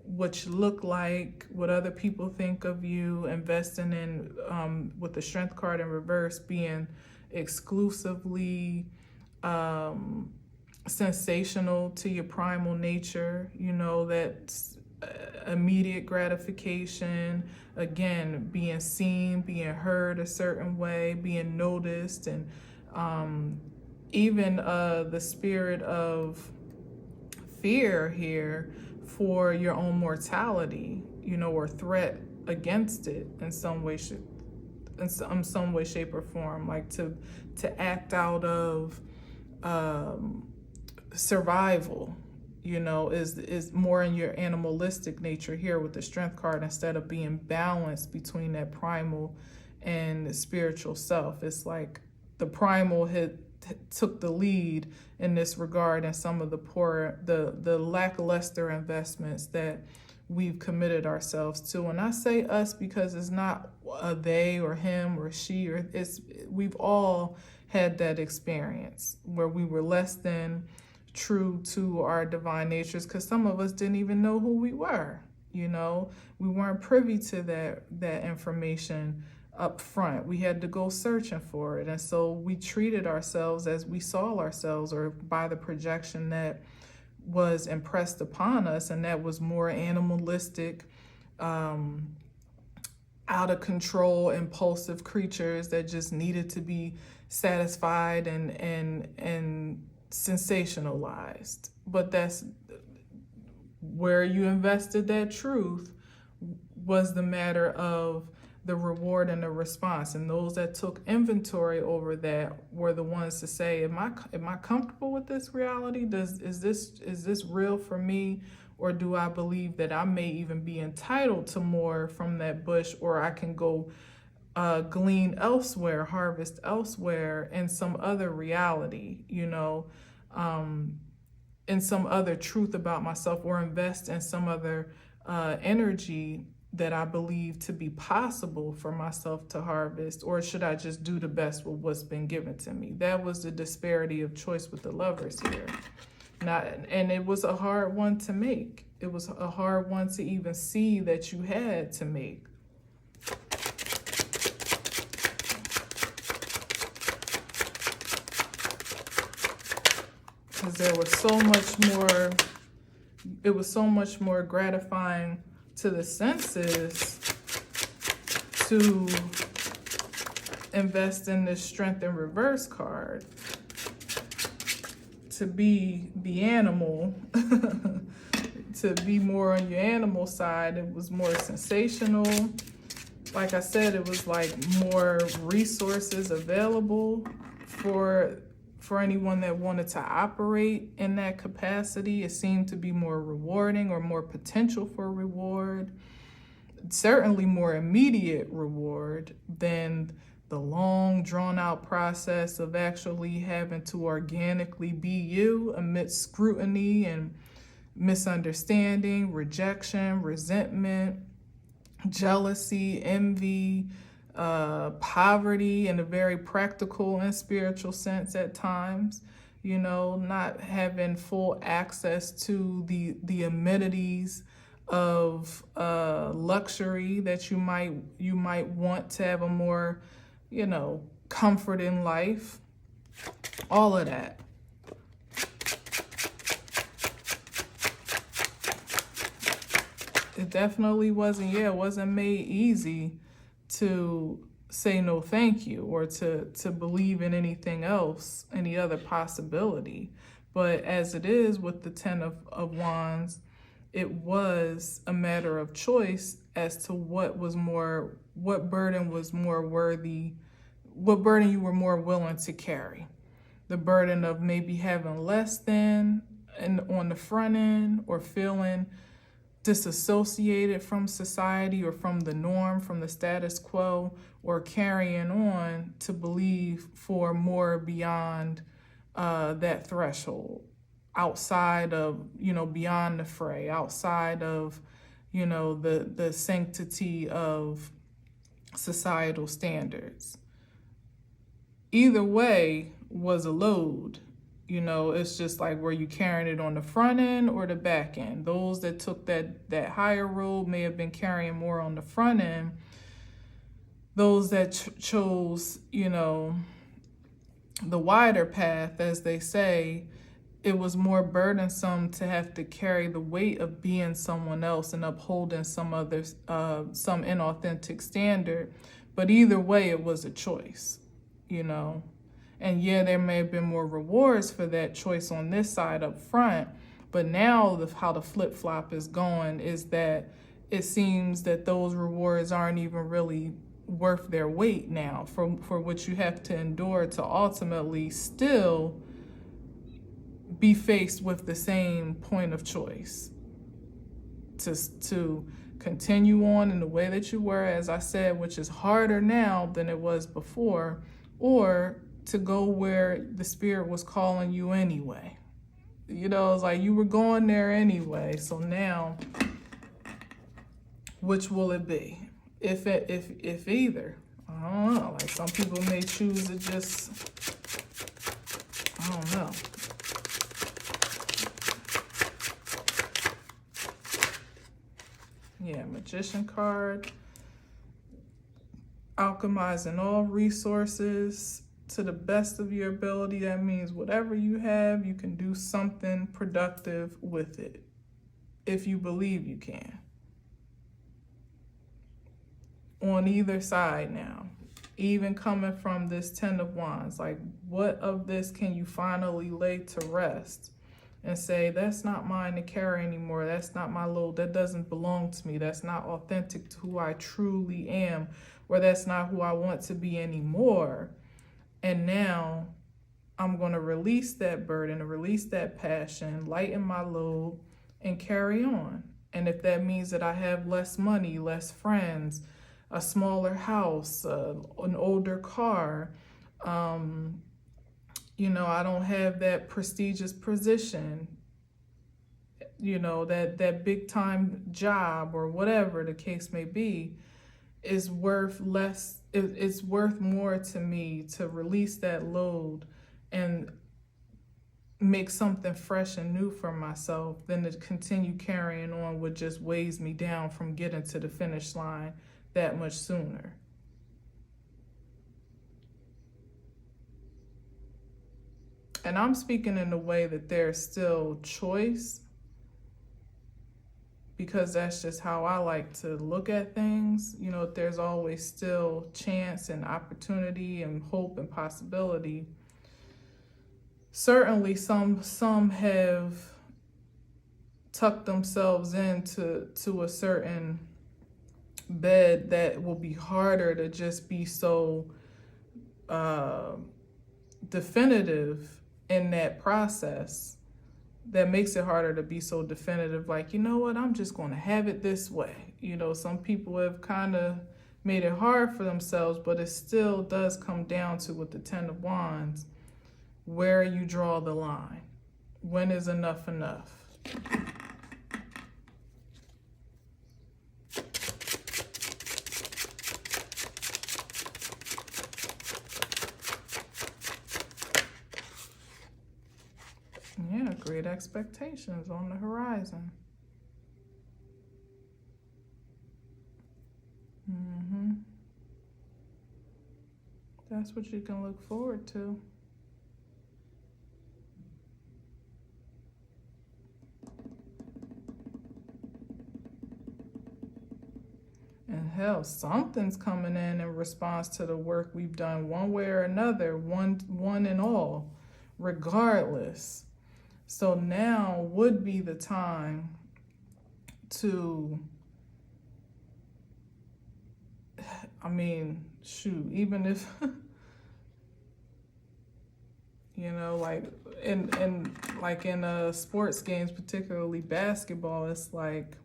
what you look like, what other people think of you, investing in, with the Strength card in reverse, being exclusively sensational to your primal nature, you know, that's immediate gratification, again, being seen, being heard a certain way, being noticed, and even the spirit of fear here for your own mortality, you know, or threat against it in some way, shape or form, like to act out of survival, you know, is more in your animalistic nature here with the Strength card, instead of being balanced between that primal and the spiritual self. It's like the primal had took the lead in this regard, and some of the lackluster investments that we've committed ourselves to. And I say us because it's not a they or him or she, or we've all had that experience where we were less than true to our divine natures, because some of us didn't even know who we were. We weren't privy to that information up front. We had to go searching for it. And so we treated ourselves as we saw ourselves, or by the projection that was impressed upon us, and that was more animalistic, out of control, impulsive creatures that just needed to be satisfied and sensationalized. But that's where you invested that truth, was the matter of the reward and the response. And those that took inventory over that were the ones to say, am I comfortable with this reality? Is this real for me? Or do I believe that I may even be entitled to more from that bush, or I can go glean elsewhere, harvest elsewhere in some other reality, in some other truth about myself, or invest in some other energy that I believe to be possible for myself to harvest? Or should I just do the best with what's been given to me? That was the disparity of choice with the lovers here. And it was a hard one to make. It was a hard one to even see that you had to make. Because there was so much more, it was so much more gratifying to the senses to invest in this Strength in Reverse card, to be the animal, to be more on your animal side. It was more sensational. Like I said, it was like more resources available for anyone that wanted to operate in that capacity. It seemed to be more rewarding, or more potential for reward. Certainly more immediate reward than the long drawn out process of actually having to organically be you amidst scrutiny and misunderstanding, rejection, resentment, jealousy, envy, poverty in a very practical and spiritual sense at times, not having full access to the amenities of luxury that you might want to have a more, comfort in life, all of that. It definitely wasn't made easy to say no thank you, or to believe in anything else, any other possibility. But as it is with the Ten of Wands, it was a matter of choice as to what burden was more worthy, what burden you were more willing to carry. The burden of maybe having less than on the front end, or feeling disassociated from society or from the norm, from the status quo, or carrying on to believe for more beyond that threshold, outside of, beyond the fray, outside of, the sanctity of societal standards. Either way was a load. It's just like, were you carrying it on the front end or the back end? Those that took that higher road may have been carrying more on the front end. Those that chose, the wider path, as they say, it was more burdensome to have to carry the weight of being someone else and upholding some inauthentic standard. But either way, it was a choice, And there may have been more rewards for that choice on this side up front, but now how the flip-flop is going is that it seems that those rewards aren't even really worth their weight now for what you have to endure to ultimately still be faced with the same point of choice. To continue on in the way that you were, as I said, which is harder now than it was before, or to go where the spirit was calling you anyway. You know, it's like you were going there anyway. So now, which will it be? If either, I don't know. Like some people may choose to just, I don't know. Yeah, Magician card. Alchemizing all resources to the best of your ability. That means whatever you have, you can do something productive with it, if you believe you can. On either side now, even coming from this Ten of Wands, like what of this can you finally lay to rest and say, that's not mine to carry anymore. That's not my load. That doesn't belong to me. That's not authentic to who I truly am, or that's not who I want to be anymore. And now I'm going to release that burden, release that passion, lighten my load, and carry on. And if that means that I have less money, less friends, a smaller house, an older car, you know, I don't have that prestigious position, you know, that big time job or whatever the case may be, is worth less. It's worth more to me to release that load and make something fresh and new for myself than to continue carrying on what just weighs me down from getting to the finish line that much sooner. And I'm speaking in a way that there's still choice, because that's just how I like to look at things. You know, there's always still chance and opportunity and hope and possibility. Certainly some have tucked themselves into a certain bed that will be harder to just be so definitive in that process. That makes it harder to be so definitive, like, you know what, I'm just going to have it this way. You know, some people have kind of made it hard for themselves, but it still does come down to, with the Ten of Wands, where you draw the line. When is enough enough? Yeah, great expectations on the horizon. That's what you can look forward to. And hell, something's coming in response to the work we've done one way or another, one and all, regardless. So now would be the time to, I mean, shoot, even if, you know, like in sports games, particularly basketball, it's like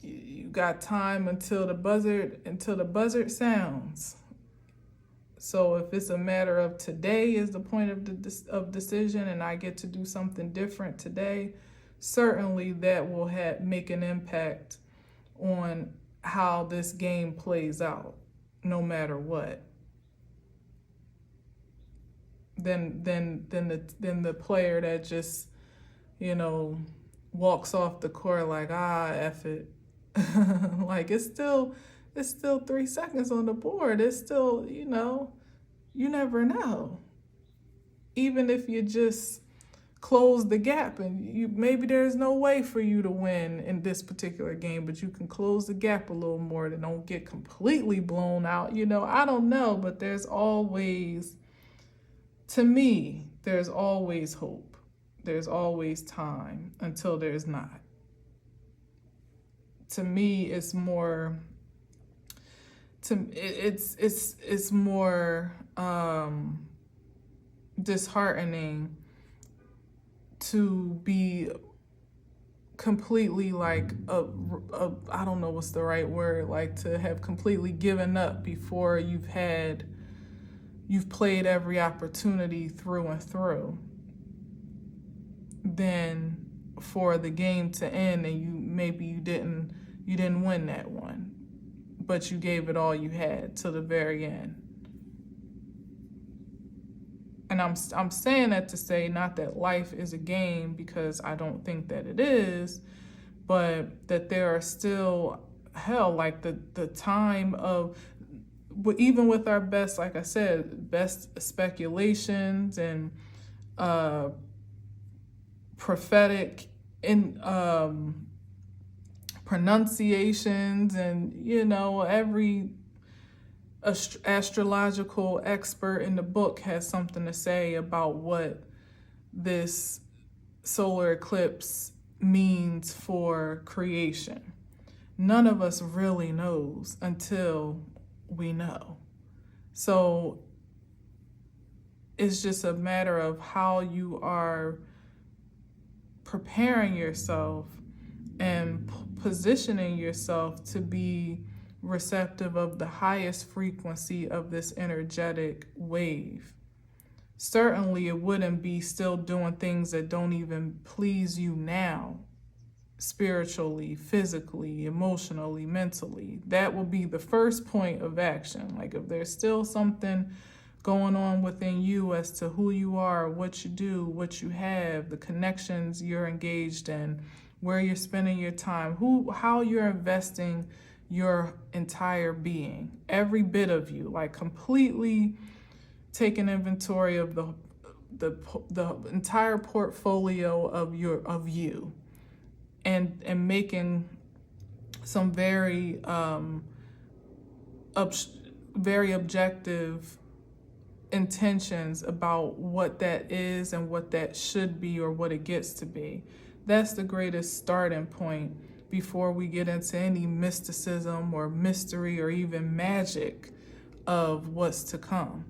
you got time until the buzzard sounds. So if it's a matter of today is the point of decision, and I get to do something different today, certainly that will make an impact on how this game plays out, no matter what. Then the player that just, you know, walks off the court like, F it. Like it's still 3 seconds on the board. It's still, you know, you never know. Even if you just close the gap and maybe there's no way for you to win in this particular game, but you can close the gap a little more to don't get completely blown out. You know, I don't know, but there's always, to me, there's always hope. There's always time until there's not. To me, it's more, it's more disheartening to be completely like I don't know what's the right word, like to have completely given up before you've had you've played every opportunity through and through, than for the game to end and you didn't win that one, but you gave it all you had to the very end. And I'm saying that to say not that life is a game, because I don't think that it is, but that there are still, hell, like the time of, even with our best, like I said, best speculations and prophetic in pronunciations, and every astrological expert in the book has something to say about what this solar eclipse means for creation. None of us really knows until we know. So it's just a matter of how you are preparing yourself and positioning yourself to be receptive of the highest frequency of this energetic wave. Certainly it wouldn't be still doing things that don't even please you now, spiritually, physically, emotionally, mentally. That will be the first point of action. Like if there's still something going on within you as to who you are, what you do, what you have, the connections you're engaged in, where you're spending your time, how you're investing your entire being, every bit of you, like completely taking inventory of the entire portfolio of you, and making some very objective intentions about what that is and what that should be or what it gets to be. That's the greatest starting point before we get into any mysticism or mystery or even magic of what's to come.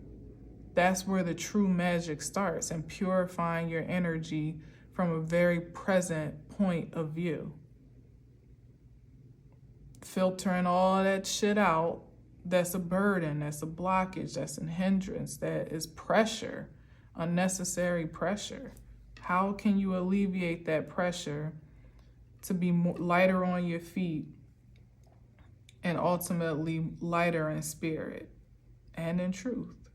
That's where the true magic starts, and purifying your energy from a very present point of view. Filtering all that shit out that's a burden, that's a blockage, that's a hindrance, that is pressure, unnecessary pressure. How can you alleviate that pressure to be lighter on your feet and ultimately lighter in spirit and in truth?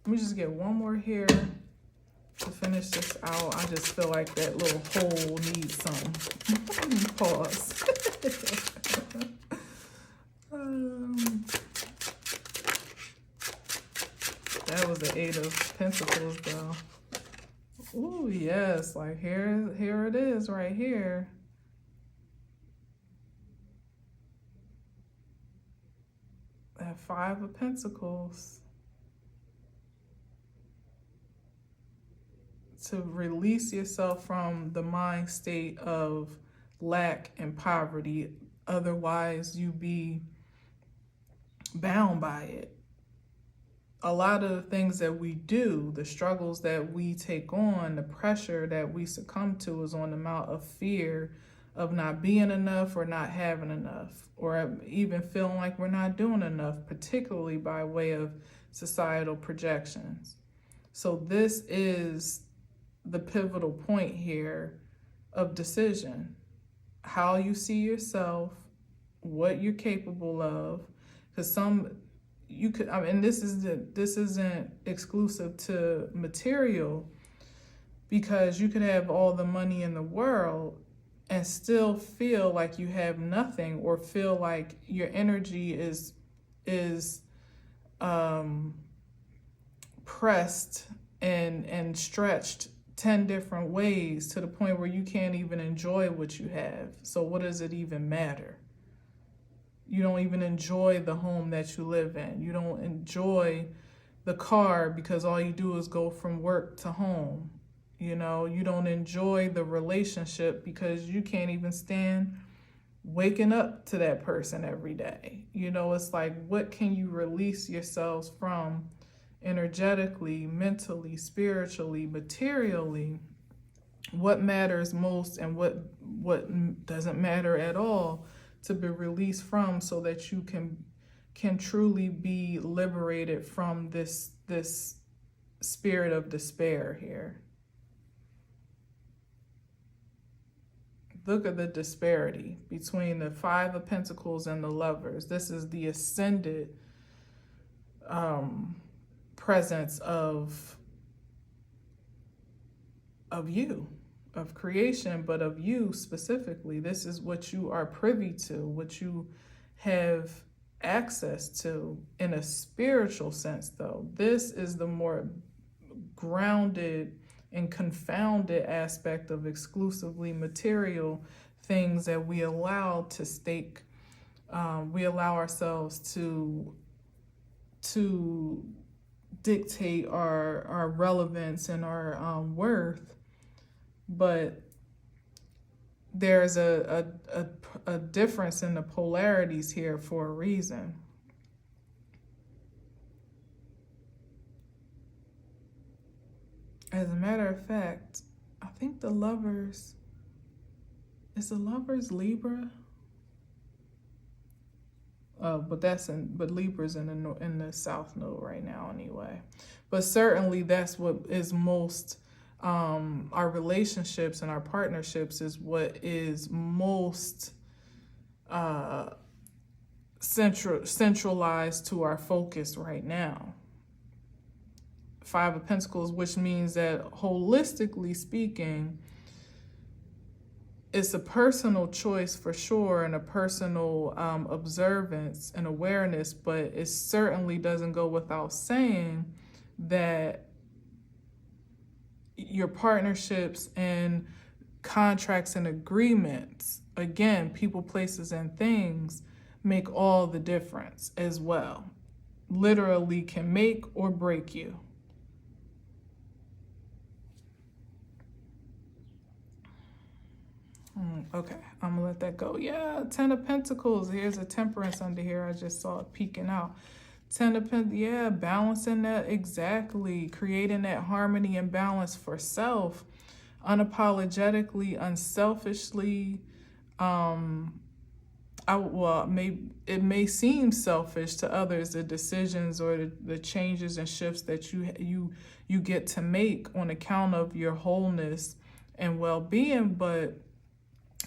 Let me just get one more here to finish this out. I just feel like that little hole needs some pause. That was the 8 of Pentacles though. Ooh, yes, like here it is right here. That 5 of Pentacles. To release yourself from the mind state of lack and poverty. Otherwise, you be bound by it. A lot of the things that we do, the struggles that we take on, the pressure that we succumb to is on the amount of fear of not being enough or not having enough, or even feeling like we're not doing enough, particularly by way of societal projections. So this is the pivotal point here of decision. How you see yourself, what you're capable of, because this isn't exclusive to material, because you could have all the money in the world and still feel like you have nothing, or feel like your energy is pressed and stretched 10 different ways to the point where you can't even enjoy what you have. So what does it even matter? You don't even enjoy the home that you live in. You don't enjoy the car because all you do is go from work to home. You don't enjoy the relationship because you can't even stand waking up to that person every day. It's like, what can you release yourselves from energetically, mentally, spiritually, materially? What matters most and what doesn't matter at all to be released from, so that you can can truly be liberated from this spirit of despair here. Look at the disparity between the Five of Pentacles and the Lovers. This is the ascended presence of you, of creation, but of you specifically. This is what you are privy to, what you have access to in a spiritual sense, though. This is the more grounded and confounded aspect of exclusively material things that we allow to stake. We allow ourselves to dictate our relevance and our worth, but there's a difference in the polarities here for a reason. As a matter of fact, I think the Lovers, is the Lovers Libra? But Libra's in the South Node right now anyway. But certainly that's what is most, our relationships and our partnerships is what is most centralized to our focus right now. Five of Pentacles, which means that holistically speaking, it's a personal choice for sure and a personal observance and awareness, but it certainly doesn't go without saying that your partnerships and contracts and agreements, again, people, places, and things, make all the difference as well. Literally can make or break you. Okay, I'm gonna let that go. Yeah, Ten of Pentacles. Here's a Temperance under here. I just saw it peeking out. Ten of Pentacles, yeah, balancing that, exactly. Creating that harmony and balance for self. Unapologetically, unselfishly. It may seem selfish to others, the decisions or the changes and shifts that you get to make on account of your wholeness and well-being, but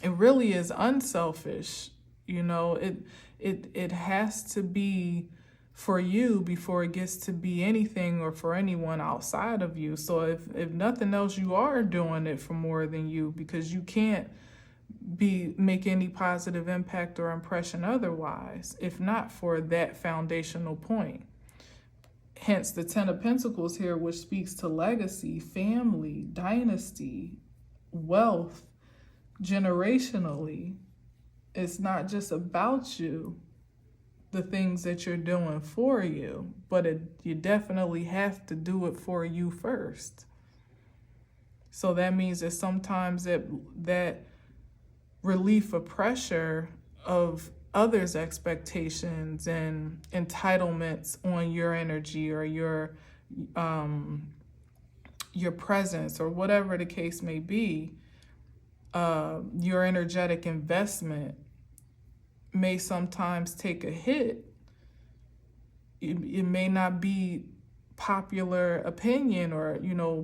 it really is unselfish. You know, it has to be for you before it gets to be anything or for anyone outside of you. So if nothing else, you are doing it for more than you, because you can't make any positive impact or impression otherwise, if not for that foundational point. Hence the Ten of Pentacles here, which speaks to legacy, family, dynasty, wealth, generationally. It's not just about you, the things that you're doing for you, but you definitely have to do it for you first. So that means that sometimes that relief of pressure of others' expectations and entitlements on your energy or your presence or whatever the case may be, your energetic investment may sometimes take a hit. It may not be popular opinion or,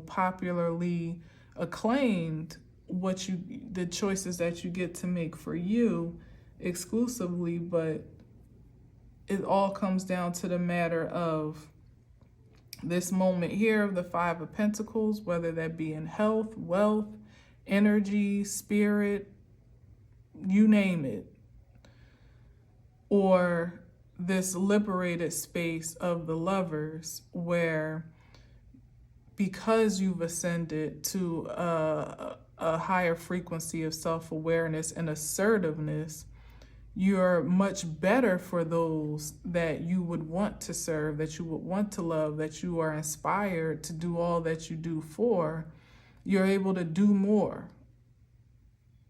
popularly acclaimed the choices that you get to make for you exclusively, but it all comes down to the matter of this moment here of the Five of Pentacles, whether that be in health, wealth, energy, spirit, you name it, or this liberated space of the Lovers, where because you've ascended to a higher frequency of self-awareness and assertiveness, you're much better for those that you would want to serve, that you would want to love, that you are inspired to do all that you do for. You're able to do more,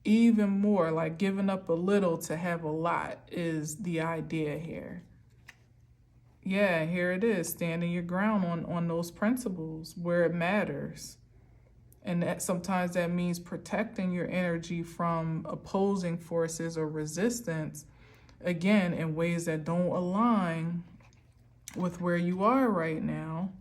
even more, like giving up a little to have a lot is the idea here. Yeah, here it is, standing your ground on those principles where it matters. And that sometimes that means protecting your energy from opposing forces or resistance again, in ways that don't align with where you are right now.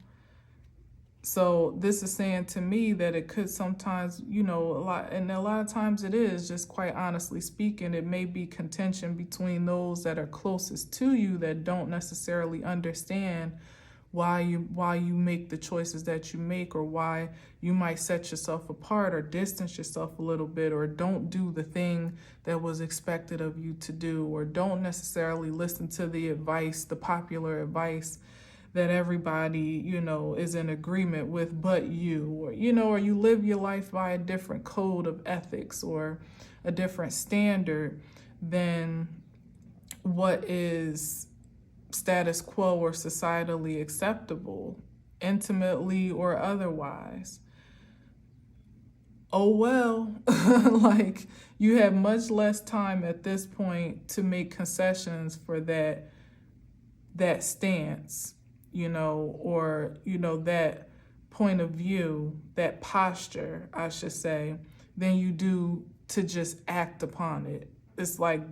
So this is saying to me that it could sometimes, a lot of times it is, just quite honestly speaking, it may be contention between those that are closest to you that don't necessarily understand why you make the choices that you make, or why you might set yourself apart or distance yourself a little bit, or don't do the thing that was expected of you to do, or don't necessarily listen to the popular advice that everybody, is in agreement with but you, or you live your life by a different code of ethics or a different standard than what is status quo or societally acceptable, intimately or otherwise. Oh well, like, you have much less time at this point to make concessions for that stance, or that point of view, that posture, I should say, than you do to just act upon it. It's like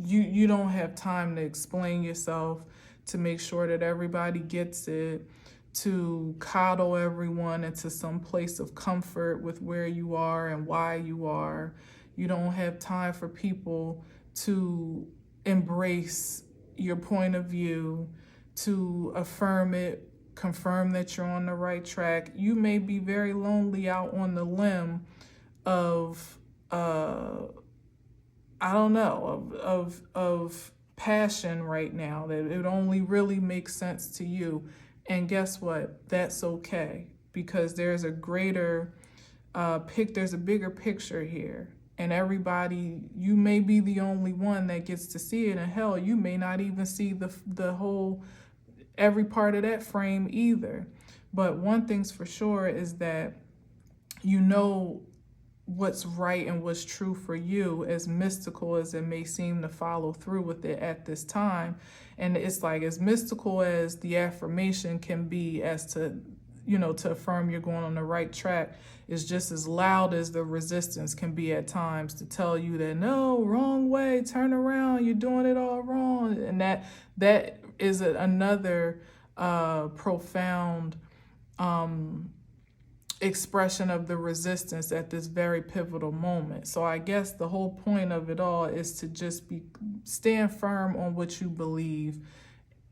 you don't have time to explain yourself, to make sure that everybody gets it, to coddle everyone into some place of comfort with where you are and why you are. You don't have time for people to embrace your point of view, to affirm it, confirm that you're on the right track. You may be very lonely out on the limb of of passion right now, that it only really makes sense to you. And guess what? That's okay, because there's a greater there's a bigger picture here. And everybody, you may be the only one that gets to see it, and hell, you may not even see the whole, every part of that frame either. But one thing's for sure is that what's right and what's true for you, as mystical as it may seem to follow through with it at this time. And it's like, as mystical as the affirmation can be as to, to affirm you're going on the right track, is just as loud as the resistance can be at times to tell you that, no, wrong way, turn around, you're doing it all wrong. And that is another profound expression of the resistance at this very pivotal moment. So I guess the whole point of it all is to just stand firm on what you believe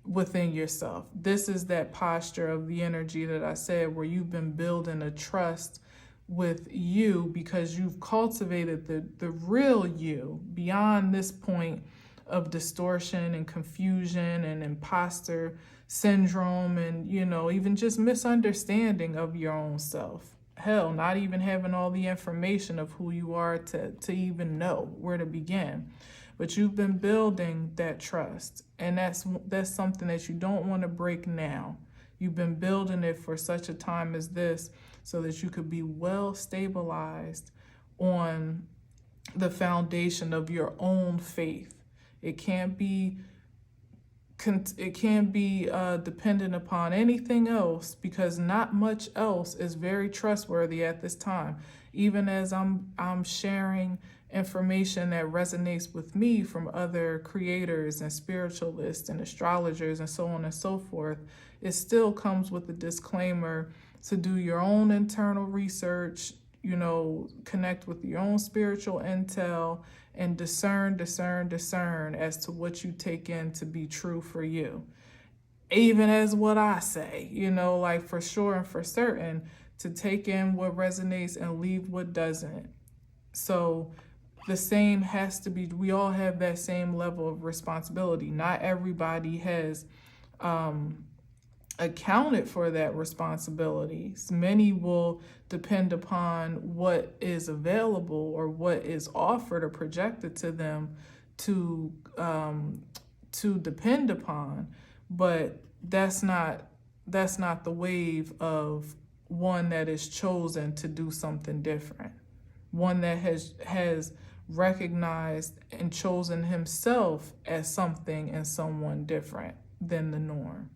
within yourself. This is that posture of the energy that I said, where you've been building a trust with you, because you've cultivated the real you beyond this point of distortion and confusion and imposter syndrome, and even just misunderstanding of your own self. Hell, not even having all the information of who you are to even know where to begin. But you've been building that trust, and that's something that you don't want to break now. You've been building it for such a time as this, so that you could be well stabilized on the foundation of your own faith. It can't be dependent upon anything else, because not much else is very trustworthy at this time. Even as I'm sharing information that resonates with me from other creators and spiritualists and astrologers and so on and so forth, it still comes with a disclaimer to do your own internal research, connect with your own spiritual intel, and discern as to what you take in to be true for you. Even as what I say, like, for sure and for certain, to take in what resonates and leave what doesn't. So the same has to be, we all have that same level of responsibility. Not everybody has accounted for that responsibility. Many will depend upon what is available or what is offered or projected to them to depend upon, but that's not the wave of one that is chosen to do something different, one that has recognized and chosen himself as something and someone different than the norm.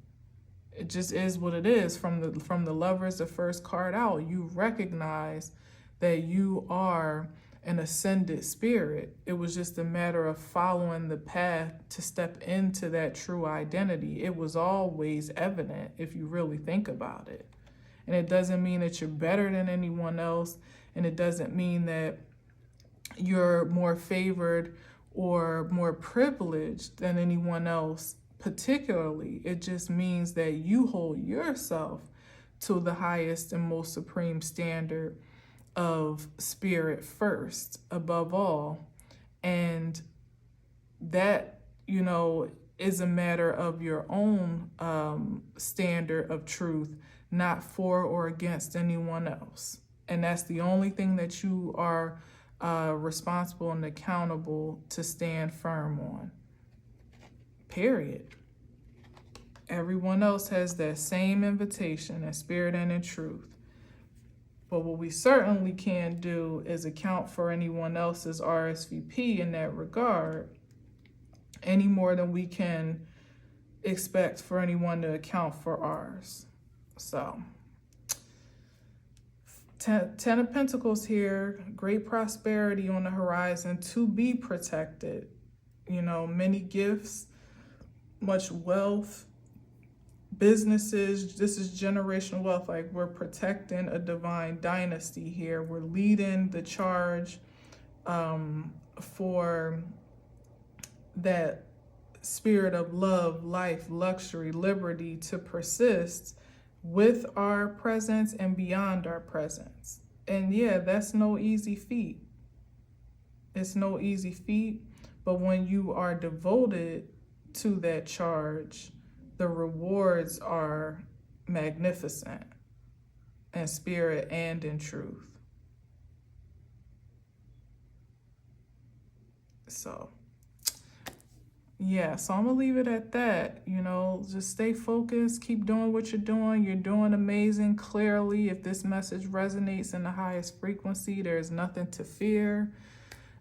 It just is what it is. From the Lovers, the first card out, you recognize that you are an ascended spirit. It was just a matter of following the path to step into that true identity. It was always evident if you really think about it. And it doesn't mean that you're better than anyone else. And it doesn't mean that you're more favored or more privileged than anyone else particularly. It just means that you hold yourself to the highest and most supreme standard of spirit first, above all. And that, is a matter of your own standard of truth, not for or against anyone else. And that's the only thing that you are responsible and accountable to stand firm on. Period. Everyone else has that same invitation in spirit and in truth. But what we certainly can't do is account for anyone else's RSVP in that regard, any more than we can expect for anyone to account for ours. So, Ten of Pentacles here, great prosperity on the horizon to be protected. Many gifts, much wealth, businesses. This is generational wealth. Like, we're protecting a divine dynasty here. We're leading the charge for that spirit of love, life, luxury, liberty to persist with our presence and beyond our presence. And yeah, that's no easy feat. It's no easy feat, but when you are devoted to that charge, the rewards are magnificent in spirit and in truth. So, yeah, so I'm going to leave it at that. Just stay focused, keep doing what you're doing. You're doing amazing. Clearly, if this message resonates in the highest frequency, there's nothing to fear,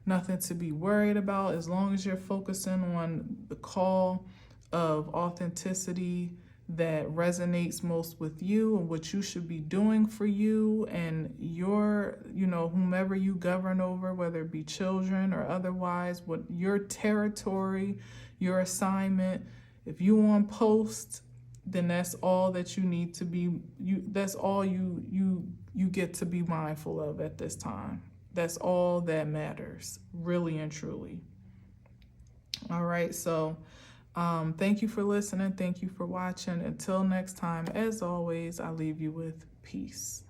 nothing to be worried about, as long as you're focusing on the call of authenticity that resonates most with you and what you should be doing for you and your, whomever you govern over, whether it be children or otherwise, what your territory, your assignment. If you on post, then that's all that you need to be, that's all you get to be mindful of at this time. That's all that matters, really and truly. All right, so thank you for listening. Thank you for watching. Until next time, as always, I leave you with peace.